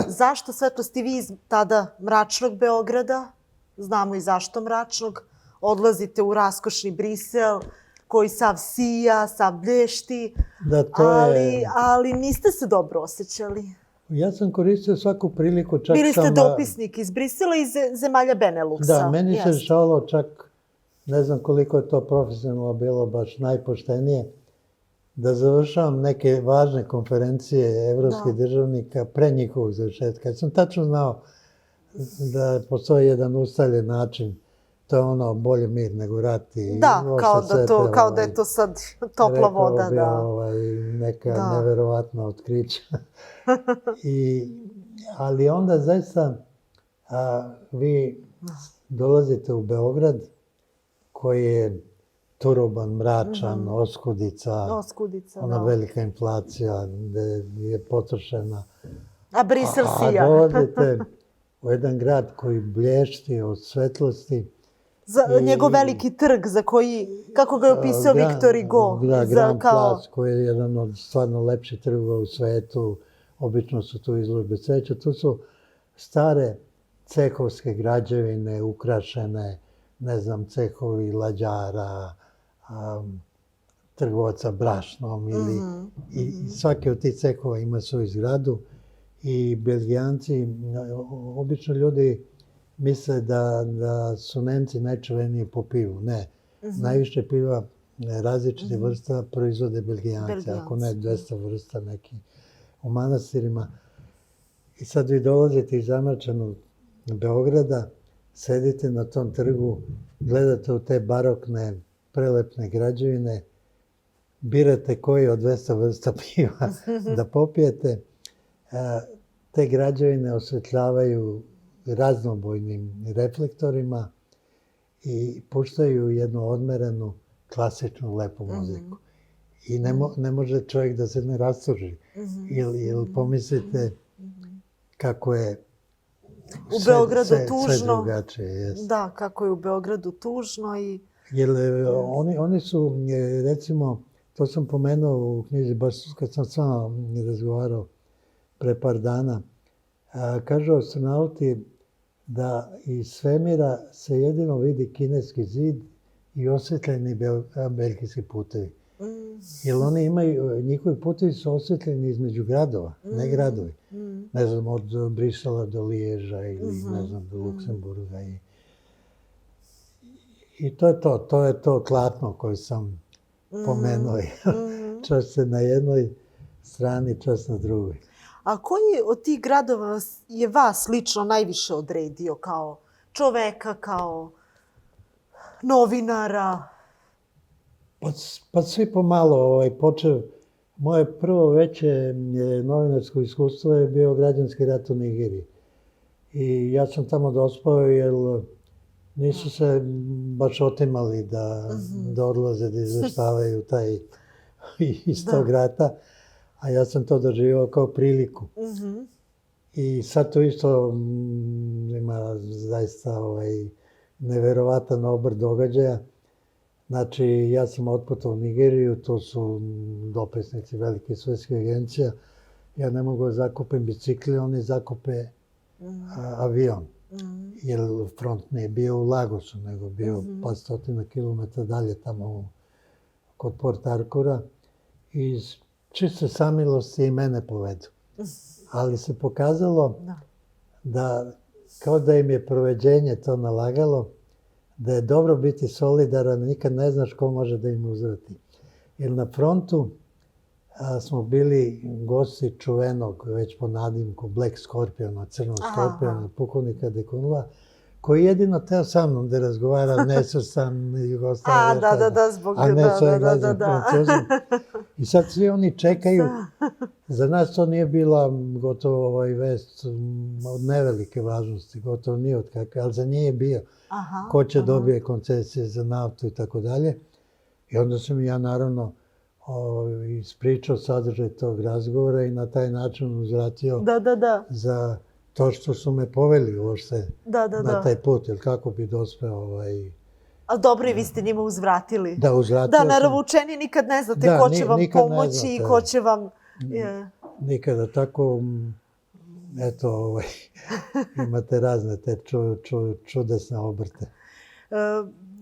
Zašto svetlosti vi iz tada mračnog Beograda, znamo i zašto mračnog, odlazite u raskošni Brisel, koji sav sija, sav blješti, ali niste se dobro osjećali. Ja sam koristio svaku priliku, čak bili ste dopisnik iz Brisela i iz zemalja Beneluxa. Da, meni se dešavalo čak, ne znam koliko je to profesionalno bilo, baš najpoštenije, da završavam neke važne konferencije evropskih državnika pre njihovog završetka. Ja sam tačno znao da postoji jedan ustaljen način. To je ono, bolje mir nego rat. Da, kao da je to sad topla voda. Rekao bi neka neverovatna otkrića. Ali onda zaista vi dolazite u Beograd koji je turoban, mračan, oskudica, ona velika inflacija gde je potrošena. A Brisel sija. A dolazite u jedan grad koji blješti od svetlosti. Njegov veliki trg za koji, kako ga je opisao Victor Hugo. Da, Grand Place, koji je jedan od stvarno lepših trgova u svetu. Obično su tu izložbe cveća. Tu su stare cehovske građevine, ukrašene, ne znam, cehovi lađara, trgovaca brašnom i svaki od tih cehova ima svoju zgradu. I Belgijanci, obično ljudi misle da su Nemci najčuveniji po pivu. Ne. Najviše piva različite vrsta proizvode Belgijanci, ako ne 200 vrsta neki u manastirima. I sad vi dolazite iz zamračenog Beograda, sedite na tom trgu, gledate u te barokne, prelepne građevine, birate koji od 200 vrsta piva da popijete. Te građevine osvetljavaju raznobojnim reflektorima i puštaju jednu odmerenu, klasičnu, lepu muziku. I ne može čovjek da se ne rastuži. Ili pomislite kako je sve drugačije. Da, kako je u Beogradu tužno i... Jer oni su, recimo, to sam pomenuo u knjizi, baš kad sam samo razgovarao pre par dana, kažu astronauti da iz svemira se jedino vidi kineski zid i osvetljeni belgijski putevi. Jer oni imaju, njihovi putevi su osvetljeni između gradova, ne gradovi. Ne znam, od Brisela do Liježa ili ne znam, do Luksemburga. I to je to. To je to klatno koje sam pomenuo. Čas se na jednoj strani, čas na drugoj. A koji od tih gradova je vas lično najviše odredio kao čoveka, kao novinara? Pa svi pomalo počeo. Moje prvo veće novinarsko iskustvo je bio građanski rat u Nigeriji. I ja sam tamo dospao jer nisu se baš otimali da odlaze, da izveštavaju taj iz tog rata. A ja sam to doživio kao priliku. I sad to isto ima zaista neverovatan obrt događaja. Znači, ja sam otputovao u Nigeriju, to su dopisnici velikih svetskih agencija. Ja ne mogu da zakupim bicikli, oni zakupe avion. Jer front nije bio u Lagosu, nego bio pa 100 kilometara dalje tamo kod Port Arkura. Iz čiste samilosti i mene povedu. Ali se pokazalo da, kao da im je proveđenje to nalagalo, da je dobro biti solidaran, nikad ne znaš ko može da im uzvrati. Jer na frontu smo bili gosti čuvenog, već po nadimku, Black Scorpiona, crnog Scorpiona, pukovnika Dekunova, koji jedino teo sa mnom da razgovara, nesvrstan Jugoslavija, zbog... a ne s ovim gledan Francuzom. I sad svi oni čekaju. Za nas to nije bila gotovo vest od nevelike važnosti, gotovo nije od kakve, ali za nje je bio. Ko će dobije koncesije za naftu i tako dalje. I onda sam ja naravno ispričao sadržaj tog razgovora i na taj način uzvratio za to što su me poveli uopšte na taj put, jer kako bi dospeo Ali dobro, i vi ste njima uzvratili. Da, uzvratio sam. Da, naravno, nikad ne znate ko će vam pomoći i ko će vam... Nikada tako, eto, imate razne te čudesne obrte.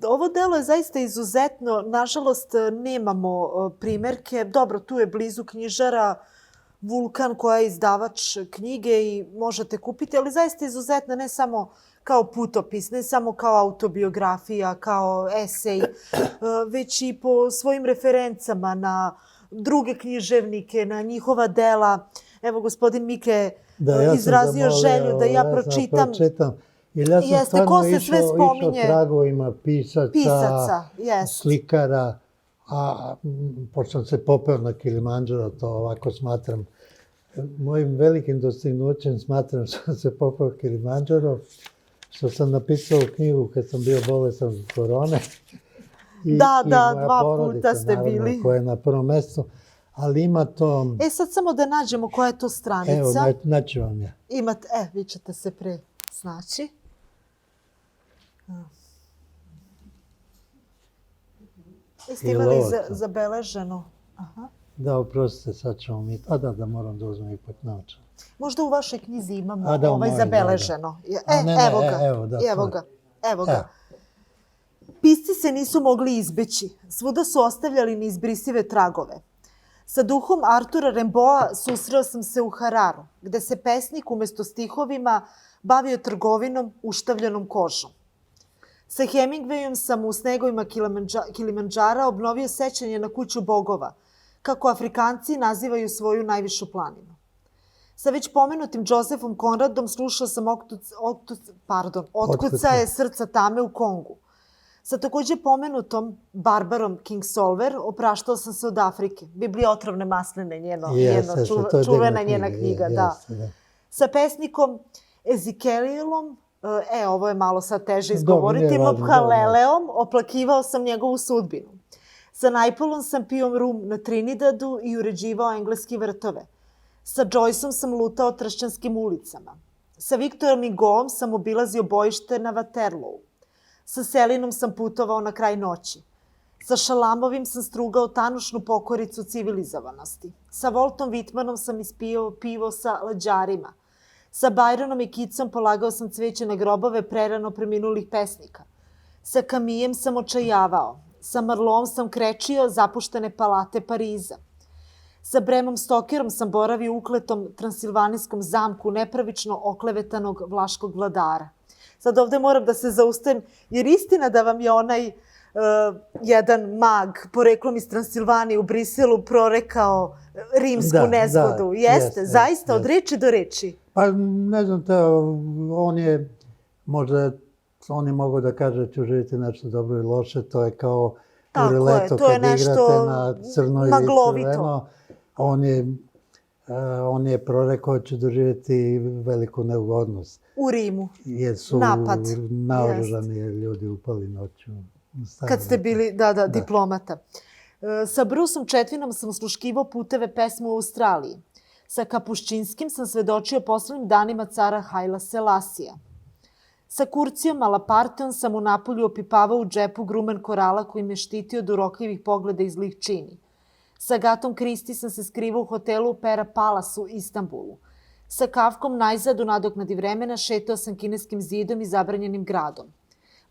Ovo delo je zaista izuzetno. Nažalost, nemamo primerke. Dobro, tu je blizu knjižara Vulkan koja je izdavač knjige i možete kupiti, ali zaista izuzetno ne samo kao putopis, ne samo kao autobiografija, kao esej, već i po svojim referencama na druge književnike, na njihova dela. Evo, gospodin Mike izrazio želju da ja pročitam. Jer ja sam stvarno išao tragovima pisaca, slikara, a pošto sam se popeo na Kilimandžaro, to ovako smatram, mojim velikim dostignućem smatram što sam se popeo Kilimandžaro, što sam napisao knjigu kad sam bio bolestan od korone. Da, 2 puta ste bili. Koja je na prvom mjestu, ali ima to... Sad samo da nađemo koja je to stranica. Evo, naći vam ja. Imate, vi ćete se snaći. Jeste imali zabeleženo? Da, oprostite, sad ćemo mi... da moram da uzmem ipak naočar. Možda u vašoj knjizi imamo zabeleženo. Evo ga. Pisci se nisu mogli izbeći. Svuda su ostavljali neizbrisive tragove. Sa duhom Artura Rimbaua susreo sam se u Hararu, gde se pesnik umjesto stihovima bavio trgovinom uštavljenom kožom. Sa Hemingwayom sam u snegovima Kilimandžara obnovio sećanje na kuću bogova, kako Afrikanci nazivaju svoju najvišu planinu. Sa već pomenutim Josephom Conradom slušao sam Otkucaje srca tame u Kongu. Sa takođe pomenutom Barbarom Kingsolver opraštao sam se od Afrike. Biblija otrovne masline, čuvena njena knjiga. Sa pesnikom Ezekelielom, ovo je malo sad teže izgovoriti, Mophaleleom, oplakivao sam njegovu sudbinu. Sa Naipolom sam pio rum na Trinidadu i uređivao engleske vrtove. Sa Joyceom sam lutao tršćanskim ulicama. Sa Viktorom Hugoom sam obilazio bojište na Waterloo. Sa Selinom sam putovao na kraj noći. Sa Šalamovim sam strugao tanušnu pokoricu civilizovanosti. Sa Waltom Whitmanom sam ispio pivo sa lađarima. Sa Byronom i Keatsom polagao sam cveće na grobove prerano preminulih pesnika. Sa Camusom sam očajavao. Sa Marloom sam krečio zapuštene palate Pariza. Sa Bramom Stokerom sam boravio u ukletom transilvanijskom zamku nepravično oklevetanog vlaškog vladara. Sad ovde moram da se zaustavim, jer istina da vam je onaj jedan mag poreklom iz Transilvanije u Briselu prorekao rimsku nezgodu. Jeste, zaista, od reči do reči. Pa ne znam, on je mogao da kaže da ću živjeti nešto dobro i loše, to je kao u ruletu kad igrate na crno ili crveno. On je prorekao da ću doživjeti veliku neugodnost. U Rimu. Jer su naoružani ljudi upali noću. Kad ste bili, diplomata. Sa Bruceom Chatwinom sam osluškivao puteve pesmu u Australiji. Sa Kapuščinskim sam svedočio poslednjim danima cara Haila Selasija. Sa Kurcijom Malaparteom sam u Napolju opipavao u džepu grumen korala koji me štitio od urokljivih pogleda i zlih čini. Sa Gatom Kristi sam se skrivao u hotelu Pera Palace u Istanbulu. Sa Kafkom najzad u nadoknadi vremena šetao sam kineskim zidom i zabranjenim gradom.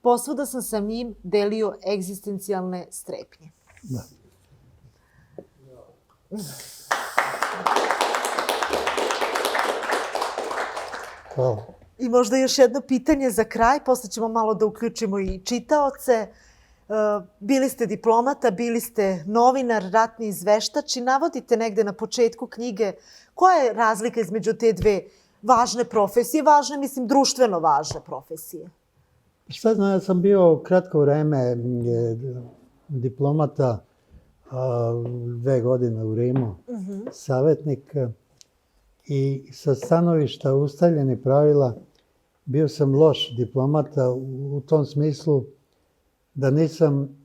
Posvuda sam sa njim delio egzistencijalne strepnje. Da. Hvala. I možda još jedno pitanje za kraj, posle ćemo malo da uključimo i čitaoce. Bili ste diplomata, bili ste novinar, ratni izveštač i navodite negde na početku knjige koja je razlika između te dve važne profesije, važne, mislim, društveno važne profesije. Šta znam, ja sam bio kratko vreme diplomata, 2 godine u Rimu, savjetnik, i sa stanovišta ustaljenih pravila bio sam loš diplomata u tom smislu da nisam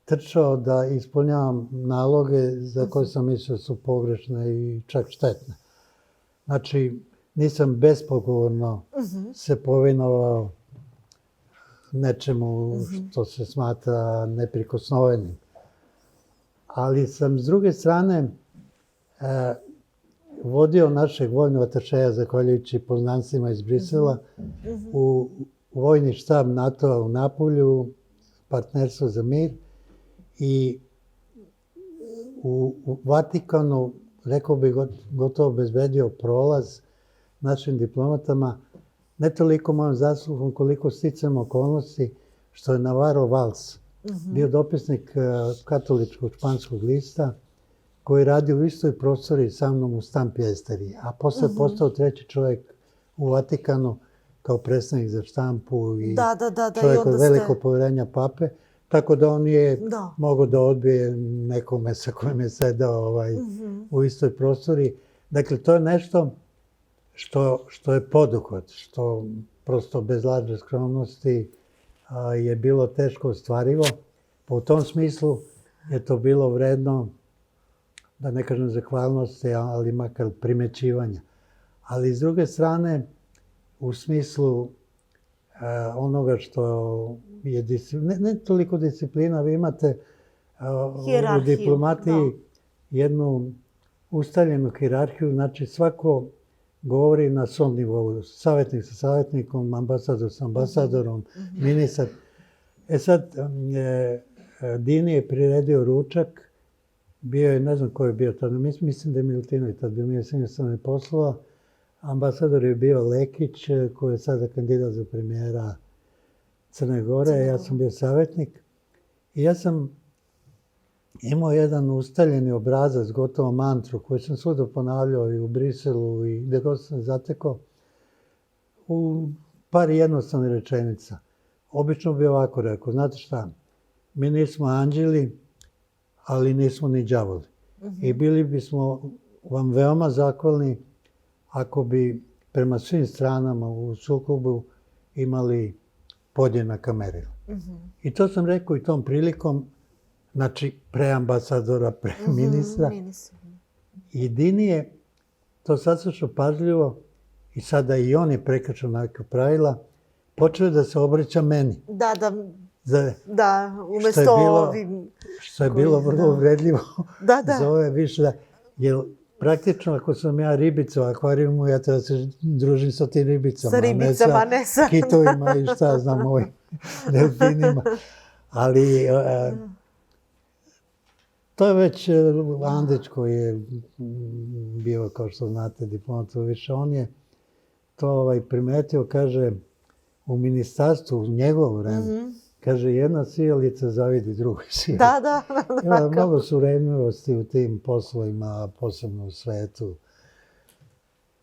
trčao da ispunjavam naloge za koje sam mislio su pogrešne i čak štetne. Znači, nisam bespogovorno se povinovao nečemu što se smatra neprikosnovenim. Ali sam s druge strane vodio našeg vojnog atašeja, zahvaljujući poznanstvima iz Brisela, u vojni štab NATO-a u Napulju, partnerstvo za mir, i u Vatikanu, rekao bih, gotovo obezbedio prolaz našim diplomatama, ne toliko mojom zaslugom koliko sticajem okolnosti, što je Navarro Valls bio dopisnik katoličkog španskog lista, koji radi u istoj prostoriji sa mnom u Stampi Esteri, a posle je postao 3. čovjek u Vatikanu kao predstavnik za štampu i čovjek od velikog povjerenja pape, tako da on nije mogao da odbije nekome sa kojim je sedao u istoj prostoriji. Dakle, to je nešto što je poduhvat, što prosto bez lažne skromnosti je bilo teško ostvarivo. Pa u tom smislu je to bilo vredno, da ne kažem zahvalnosti, ali makar primećivanja. Ali s druge strane, u smislu onoga što je ne toliko disciplina, vi imate u diplomatiji jednu ustaljenu hijerarhiju, znači svako govori na svom nivou, savjetnik sa savjetnikom, ambasador sa ambasadorom, ministar. Sad, Dini je priredio ručak, bio je, ne znam ko je bio tada, mislim da je Milutinović tad bio ministar inostranih poslova, ambasador je bio Lekić, koji je sada kandidat za premijera Crne Gore, ja sam bio savjetnik. I ja sam imao jedan ustaljeni obrazac, gotovo mantru, koju sam svuda ponavljao i u Briselu i gdje god sam zatekao, u par jednostavnih rečenica. Obično bi ovako rekao, znate šta, mi nismo anđeli, ali nismo ni đavoli. I bili bismo vam veoma zahvalni ako bi prema svim stranama u sukobu imali podjednaka merila. I to sam rekao i tom prilikom, znači pre ambasadora, pre ministra. I Dini je to saslušao pažljivo i sada i on je prekršio neka pravila, počeo da se obraća meni. Da, umjesto ovim... Što je bilo vrlo uvredljivo za ove više. Jer praktično ako sam ja ribica u akvarijumu, ja treba se družim sa tim ribicama. Sa ribicama, ne sa... kitovima i šta znam, ovim delfinima. Ali to je već Andeć koji je bio, kao što znate, diplomat više. On je to primetio, kaže, u ministarstvu, u njegovo vreme, kaže, jedna sijalica zavidi drugoj sijalici. Ima mnogo surevljivosti u tim poslovima, posebno u svetu.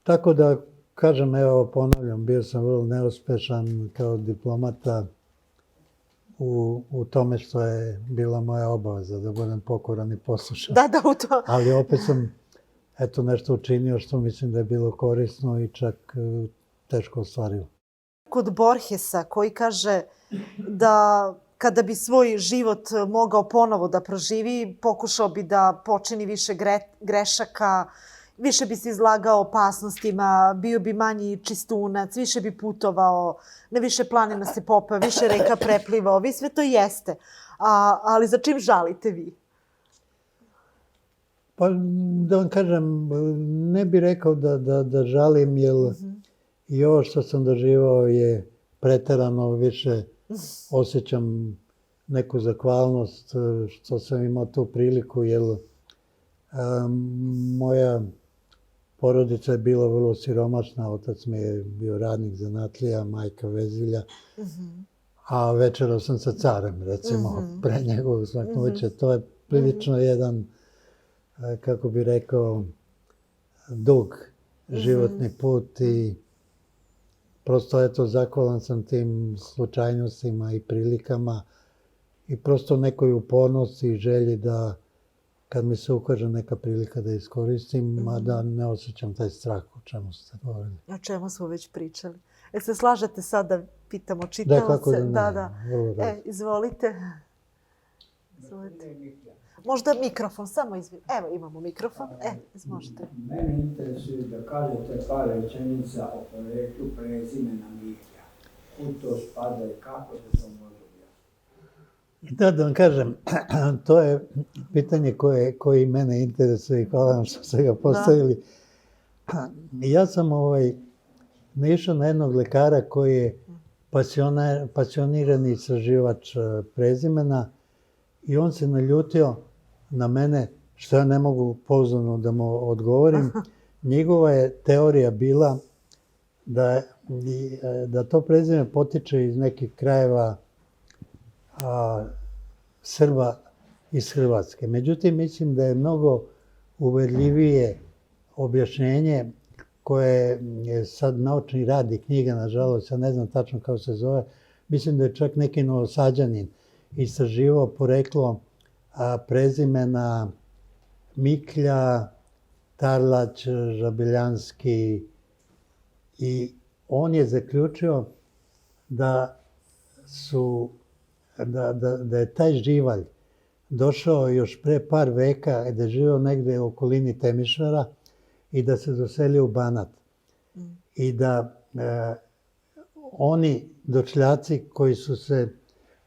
Tako da, kažem, evo, ponavljam, bio sam vrlo neuspešan kao diplomata u tome što je bila moja obaveza da budem pokoran i poslušan. U to. Ali opet sam, eto, nešto učinio što mislim da je bilo korisno i čak teško ostvarivo. Kod Borgesa, koji kaže da kada bi svoj život mogao ponovo da proživi, pokušao bi da počini više grešaka, više bi se izlagao opasnostima, bio bi manji čistunac, više bi putovao, na više planina se popeo, više reka preplivao. Vi sve to jeste. Ali za čim žalite vi? Pa da vam kažem, ne bih rekao da žalim, jer i ovo što sam doživao je preterano, više osjećam neku zahvalnost što sam imao tu priliku, jer moja porodica je bila vrlo siromašna, otac mi je bio radnik zanatlija, majka vezilja, a večerao sam sa carem, recimo, pre njegovog smaknuća. To je prilično jedan, kako bi rekao, dug životni put i prosto eto zahvalan sam tim slučajnostima i prilikama i prosto nekoj upornosti i želji da kad mi se ukaže neka prilika da iskoristim, a da ne osjećam taj strah o čemu ste govorili. O čemu smo već pričali. Se slažete sad da pitamo Da, čitaoce? kako da ne. Vrlo rado. Izvolite. Možda mikrofon, samo evo imamo mikrofon. Možete. Mene interesuje da kažete par rečenica o projektu prezimena Miklja. Kud to spada i kako se to može objasniti? Da vam kažem, to je pitanje koje mene interesuje i hvala vam što ste ga postavili. Ja sam naišao na jednog lekara koji je pasionirani istraživač prezimena i on se naljutio na mene što ja ne mogu pouzdano da mu odgovorim. Njegova je teorija bila da to prezime potiče iz nekih krajeva Srba iz Hrvatske. Međutim, mislim da je mnogo uverljivije objašnjenje koje je sad naučni rad i knjiga, nažalost, ja ne znam tačno kako se zove. Mislim da je čak neki Novosađanin istraživao poreklo prezimena Miklja, Tarlać, Žabiljanski i on je zaključio da je taj živalj došao još pre par veka, da je živio negde u okolini Temišvara i da se doselio u Banat. I da oni dočljaci koji su se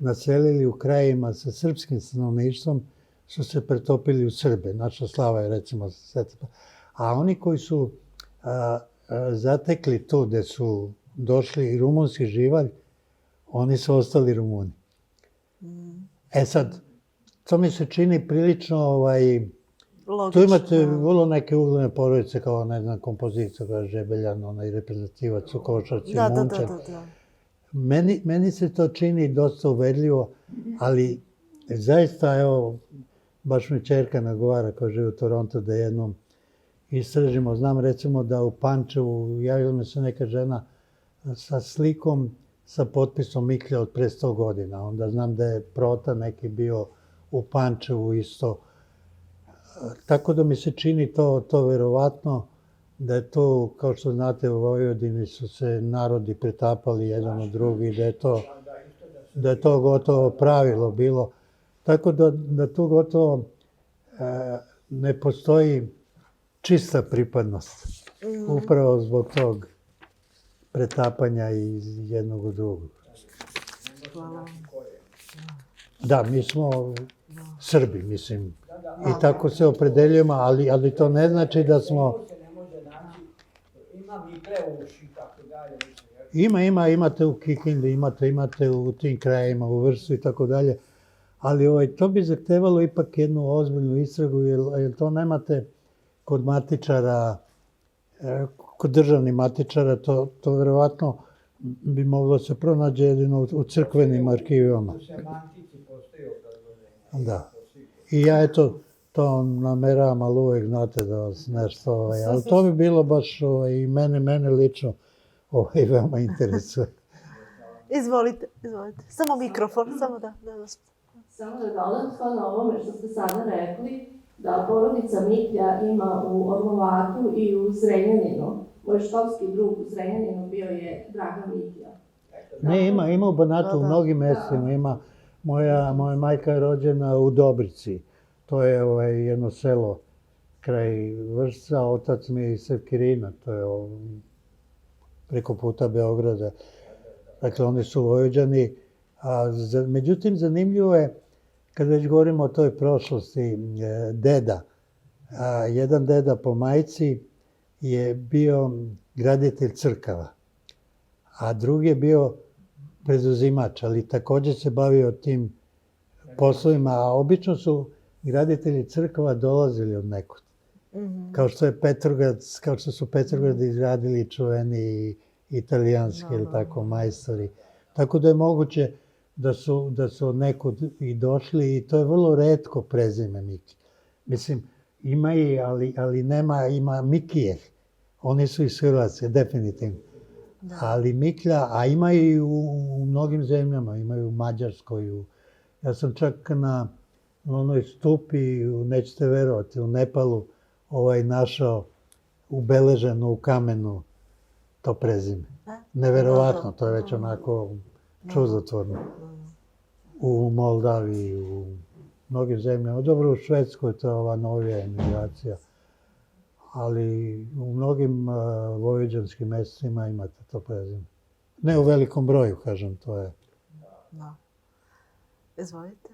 naselili u krajima sa srpskim stanovništvom su se pretopili u Srbe. Naša slava je recimo Sveta. A oni koji su zatekli tu gde su došli i rumunski živalj, oni su ostali Rumuni. Sad, to mi se čini prilično Logično. Tu imate vrlo neke ugledne porodice kao, ne znam, kompozicija kao Žebeljan, onaj reprezentativac u Košarci, Momčad. Meni se to čini dosta uverljivo, ali zaista, evo, baš mi ćerka nagovara koja živi u Torontu da jednom istražimo. Znam recimo da u Pančevu javila mi se neka žena sa slikom sa potpisom Miklja od pre 100 godina. Onda znam da je Prota neki bio u Pančevu isto. Tako da mi se čini to verovatno da je to, kao što znate, u Vojvodini su se narodi pretapali jedan od drugi, da je to gotovo pravilo bilo. Tako da tu gotovo ne postoji čista pripadnost. Upravo zbog tog pretapanja iz jednog u drugog. Hvala. Da, mi smo Srbi, mislim. I tako se opredeljujemo, ali to ne znači da smo... Ima Mikle uši, tako dalje. Imate u Kikindi, imate u tim krajima, u Vršcu i tako dalje. Ali to bi zahtevalo ipak jednu ozbiljnu istragu, jer to nemate kod matičara, kod državnih matičara, to verovatno bi moglo se pronađe jedino u crkvenim arhivama. U semantici postoji obrazloženje. Da. I ja to nameravam, ali uvek znate da vas nešto, ali to bi bilo baš i mene lično veoma interesuje. Izvolite. Samo mikrofon, samo da. Samo da dodam stvarno ovome što ste sada rekli, da porodica Miklja ima u Orlovatu i u Zrenjaninu. Moj školski drug u Zrenjaninu bio je Dragan Miklja. Ne, ima u Banatu, u mnogim mestima. Ima, moja majka je rođena u Dobrici. To je jedno selo kraj Vršca, otac mi je iz Sevkirina, to je preko puta Beograda. Dakle, oni su Vojvođani. Međutim, zanimljivo je, kad već govorimo o toj prošlosti, deda. Jedan deda po majci je bio graditelj crkava, a drugi je bio preduzimač, ali takođe se bavio tim poslovima, a obično su graditelji crkava dolazili od nekud. Kao što su Petrograd izgradili čuveni italijanski ili tako majstori. Tako da je moguće da su od nekud i došli i to je vrlo retko prezime Miklje. Mislim, ima i, ali nema, ima Mikijeh. Oni su iz Hrvatske, definitivno. Ali Miklja, a ima i u mnogim zemljama, ima i u Mađarskoj. Ja sam čak na onoj stupi, nećete verovati, u Nepalu našao ubeleženo u kamenu to prezime. Neverovatno, to je već onako čudotvorno. U Moldaviji, u mnogim zemljama. Dobro, u Švedskoj to je ova novija emigracija. Ali u mnogim vojvođanskim mestima imate to prezime. Ne u velikom broju, kažem, to je. Da. Izvolite.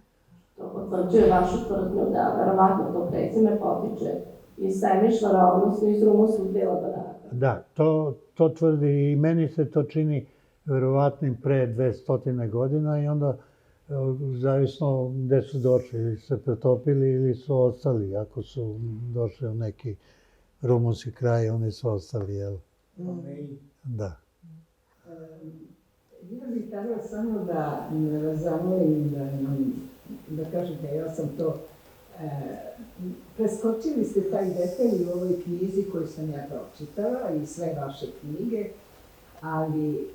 To potvrđuje vašu tvrdnju da verovatno to prezime potiče iz Semišvara, odnosno iz rumunskog dela Banata. Da, to tvrdi i meni se to čini verovatnim pre 200 godina i onda zavisno gde su došli, ili se pretopili ili su ostali. Ako su došli u neki rumunski kraj, oni su ostali, jel? Da. Ja bih htjela samo da vas zamolim da kažete, ja sam to, preskočili ste taj detalj u ovoj knjizi koju sam ja pročitala i sve vaše knjige, ali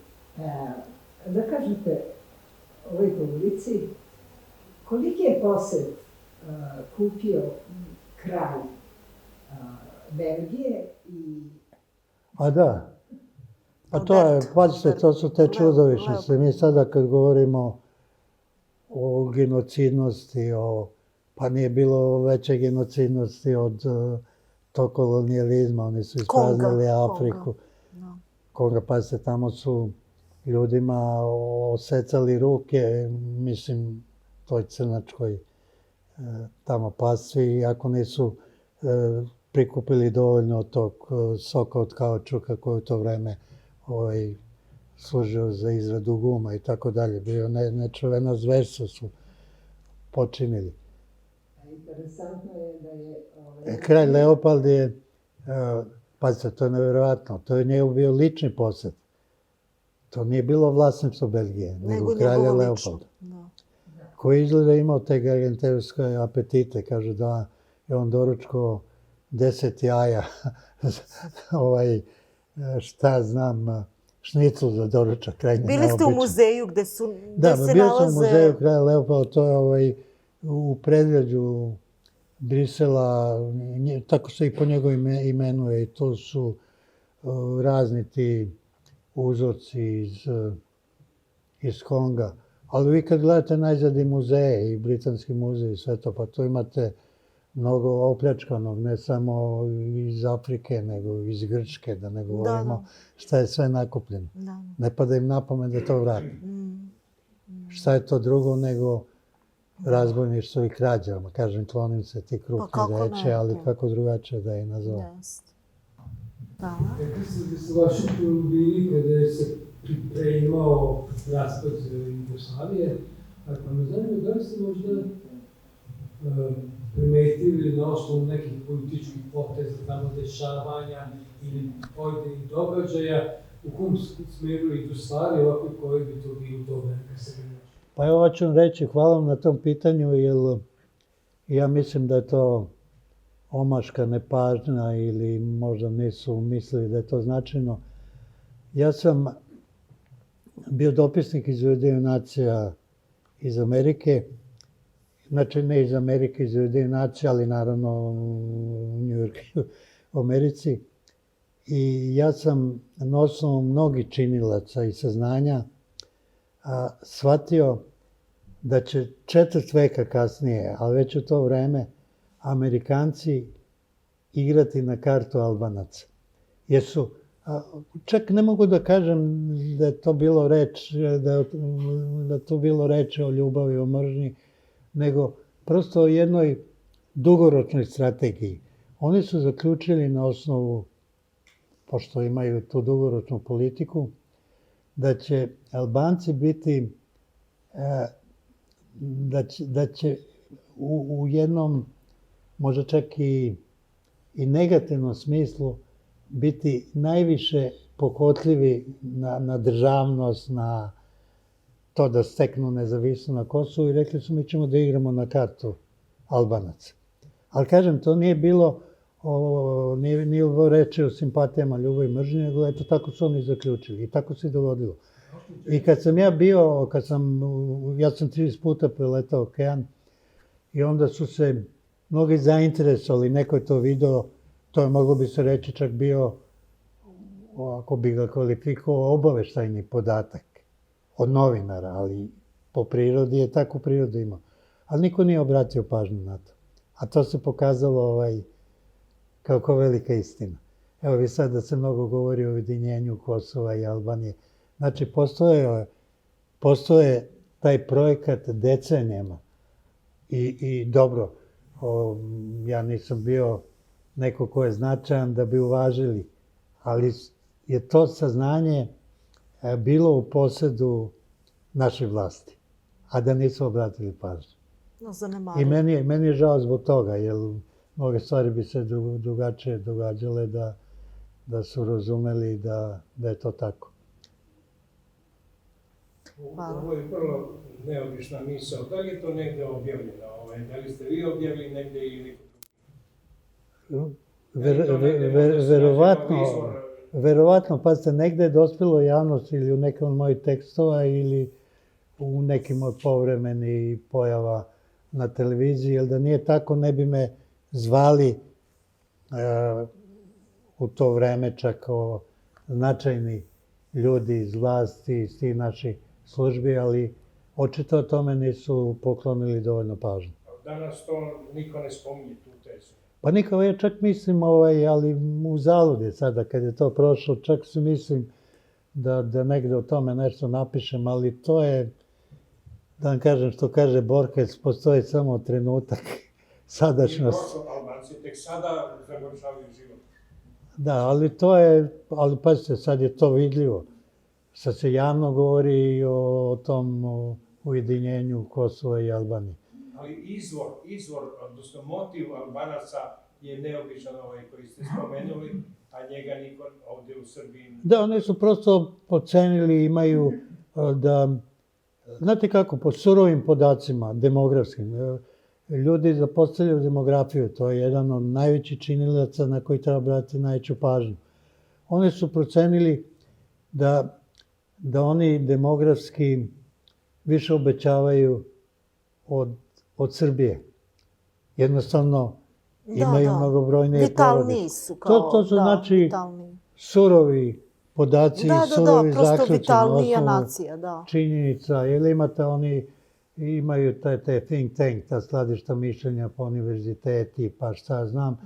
da kažete ovoj publici, koliki je posed kupio kralj Belgije i... A da. Pa to je, pazite, to su te čudovišnice. Mi sada kad govorimo o genocidnosti, pa nije bilo veće genocidnosti od tog kolonijalizma. Oni su ispraznili Afriku. Konga, pazite, tamo su ljudima osecali ruke, mislim, toj crnačkoj tamo pasvi, iako nisu prikupili dovoljno tog soka od kaučuka koji u to vreme služio za izradu guma i tako dalje. Bio nečuvena zverstva su počinili. Interesantno je da je... Kralj Leopold je, pazite, to je nevjerovatno, to je njegov bio lični posed. To nije bilo vlasništvo Belgije, nego kralja Leopolda. Koji izgleda imao te gargantueske apetite, kaže da je on doručkao 10 jaja, šta znam, šnicl za doručak, krajnje neobično. Bili ste u muzeju gde se nalaze... Da, bio sam u muzeju kralja Leopolda, to je u predgrađu Brisela, tako se i po njegovim imenuje, i to su razni ti uzorci iz Konga. Ali vi kad gledate najzad i muzeje, i Britanski muzej i sve to, pa tu imate mnogo opljačkanog, ne samo iz Afrike, nego iz Grčke, da ne govorimo šta je sve nakupljeno. Ne pada im na pamet da to vrati. Šta je to drugo nego razbojništvo i krađa? Kažem, klonim se ti krupni reči, ali kako drugačije da je nazovem. Rekli ste da su vaši tu bili kada se pripremao raspad Jugoslavije, pa me zanima da li ste možda primetili na osnovu nekih političkih poteza, tamo dešavanja ili pojedinih događaja, u kom smeru idu stvari, ovako koji bi to bilo dobro kad se vreme? Pa evo ću vam reći, hvala vam na tom pitanju, jer ja mislim da je to omaška, nepažnja ili možda nisu mislili da je to značajno. Ja sam bio dopisnik iz Ujedinjenih nacija iz Amerike, znači ne iz Amerike, iz Ujedinjenih nacija, ali naravno u Njujorku, u Americi. I ja sam na osnovu mnogih činilaca i saznanja shvatio da će 4 veka kasnije, ali već u to vreme, Amerikanci igrati na kartu Albanaca. Jer su, čak ne mogu da kažem da je to bilo reč o ljubavi, o mržnji, nego prosto o jednoj dugoročnoj strategiji. Oni su zaključili na osnovu, pošto imaju tu dugoročnu politiku, da će Albanci biti, da će u jednom, možda čak i negativnom smislu, biti najviše pokotljivi na državnost, na to da steknu nezavisno na Kosovu i rekli su mi ćemo da igramo na kartu Albanaca. Ali kažem, to nije bilo nije bilo reči o simpatijama, ljubavi i mržnji, nego eto tako su oni zaključili i tako se i dogodilo. I kad sam ja bio, ja sam 30 puta preletao okean i onda su se mnogi zainteresovali, neko je to video, to je moglo bi se reći čak bio, ako bi ga kvalifikovao, obaveštajni podatak od novinara, ali po prirodi je takvu prirodu imao. Ali niko nije obratio pažnju na to. A to se pokazalo kao velika istina. Evo vi sad da se mnogo govori o ujedinjenju Kosova i Albanije. Znači, postoje taj projekat decenijama. I dobro, ja nisam bio neko ko je značajan da bi uvažili, ali je to saznanje bilo u posedu naše vlasti, a da nisu obratili pažnju. I meni je žao zbog toga, jer mnoge stvari bi se drugačije događale da su razumeli da je to tako. Ovo je vrlo neobična misao. Da li je to negde objavljeno? Da li ste vi objavili negde ili neko drugi? Verovatno, pa ste negde dospelo javnost ili u nekom od mojih tekstova ili u nekim od povremenih pojava na televiziji, jer da nije tako ne bi me zvali u to vreme čak kao značajni ljudi iz vlasti, iz tih naših službi, ali očito o tome nisu poklonili dovoljno pažnje. Danas to niko ne spominje, tu tezu. Pa niko, ja čak mislim, ali u zaludi sada, kad je to prošlo, čak si mislim da negde o tome nešto napišem, ali to je, da vam kažem što kaže Borges, postoji samo trenutak, sadašnjost. Albanci tek sada završavaju život. Da, ali pazite, sad je to vidljivo. Sad se javno govori i o tom ujedinjenju Kosova i Albanije. Ali izvor, odnosno motiv Albanaca je neobičan koji ste spomenuli, a njega niko ovde u Srbiji... Da, oni su prosto pocenili, imaju da... Znate kako, po surovim podacima, demografskim, ljudi zapostavljaju demografiju, to je jedan od najvećih činilaca na koji treba obratiti najveću pažnju. Oni su procenili da oni demografski više obećavaju od Srbije. Jednostavno imaju mnogobrojnije porodice. Vitalniji su kao, to su znači surovi podaci, surovi zaključeni na osnovu činjenica. Jer imaju taj think tank, ta skladišta mišljenja po univerziteti, pa šta znam.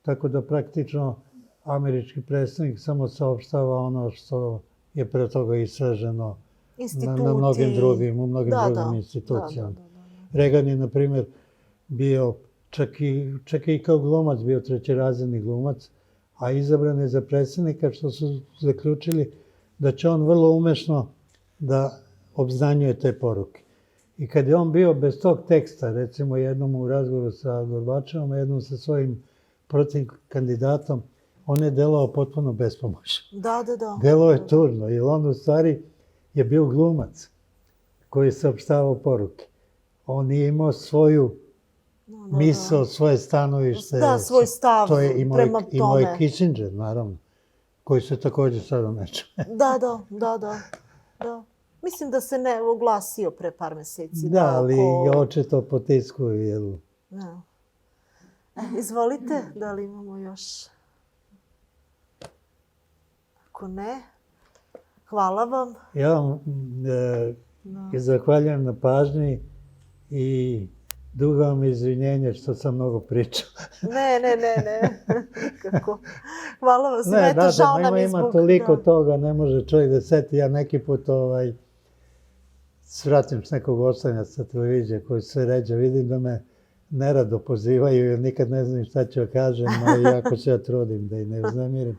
Tako da praktično američki predstavnik samo saopštava ono što je pre toga istraženo u mnogim drugim institucijama. Reagan je, na primjer, bio čak i kao glumac, bio trećerazredni glumac, a izabran je za predsjednika, što su zaključili da će on vrlo umešno da obznanjuje te poruke. I kad je on bio bez tog teksta, recimo jednom u razgovoru sa Gorbačevom, a jednom sa svojim protiv kandidatom, on je delovao potpuno bespomoćno. Da. Delovao je tužno, jer on u stvari je bio glumac koji je saopštavao poruke. On nije imao svoju misao, svoje stanovište. Da, svoj stav prema tome. I moj Kissinger, naravno, koji se također sada neče. Da. Mislim da se ne oglasio pre par meseci. Da, ali ga očito potiskuju. Izvolite, da li imamo još? Ako ne, hvala vam. Ja vam zahvaljujem na pažnji i dugo vam izvinjenje što sam mnogo pričao. Ne. Kako? Hvala vam. Žao nam je zbog... Ima toliko toga, ne može čovjek da seti. Ja neki put svratim s nekog ostanja sa televizije koji sve ređe. Vidim da me nerado pozivaju jer nikad ne znam šta ću kažem, a jako se ja trudim da ih ne uznemirim.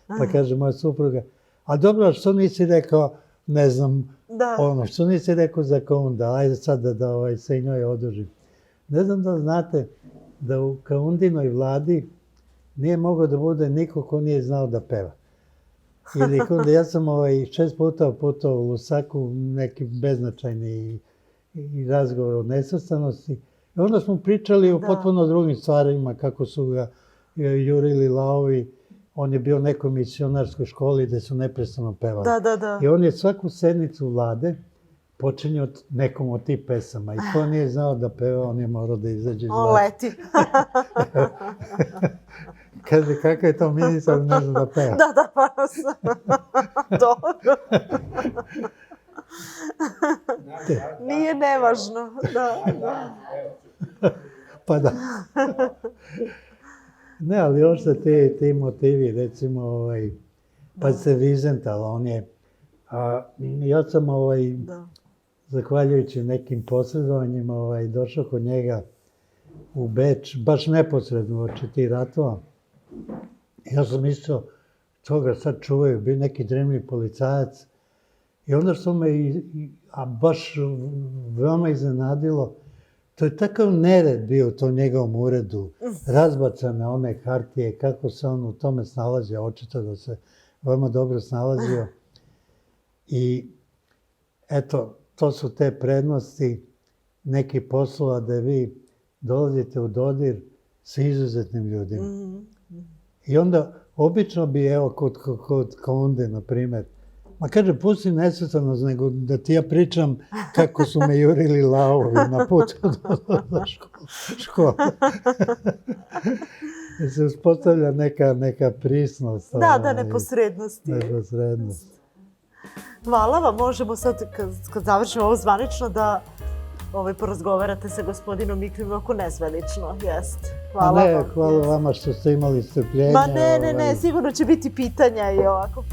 Pa kaže moja supruga, a dobro, što nisi rekao, ne znam, što nisi rekao za Kaunda, ajde sad da se i njoj odužim. Ne znam da znate da u Kaundinoj vladi nije mogao da bude niko ko nije znao da peva. Ja sam 6 puta putovao u Lusaku, neki beznačajni razgovor o nesvrstanosti. I onda smo pričali o potpuno drugim stvarima, kako su ga jurili lavovi, on je bio u nekoj misionarskoj školi gde su neprestano pevali. Da. I on je svaku sednicu vlade počinio nekom od tih pesama. I ko nije znao da peva, on je morao da izađe iz On vlade. leti. Kaže, kakav je to ministar, ne zna da peva. Da, pa dobro. Nije nevažno, da. Pa da. Ne, ali ošte ti motivi, recimo, pa se Vizental, on je, ja sam, Da. zahvaljujući nekim posredovanjima, došao kod njega u Beč, baš neposredno oči tih ratova. Ja sam mislio, toga sad čuvaju, bio neki drevni policajac. I onda što me, baš veoma iznenadilo, to je takav nered bio u tom njegovom uredu, razbacane one hartije, kako se on u tome snalazio, očito da se veoma dobro snalazio. I eto, to su te prednosti nekih poslova da vi dolazite u dodir sa izuzetnim ljudima. I onda, obično bi, evo, kod Konde, na primjer, ma kaže, pusti nesvetanost, nego da ti ja pričam kako su me jurili lavovi na putu do škole. Da se uspostavlja neka prisnost. Da, neposrednosti. Neposrednost. Hvala vam, možemo sad, kad završimo ovo zvanično, da porazgovarate sa gospodinom Mikljom oko nezvanično, jest. Hvala vam. Hvala vama što ste imali strpljenja. Ma ne, sigurno će biti pitanja i ovako.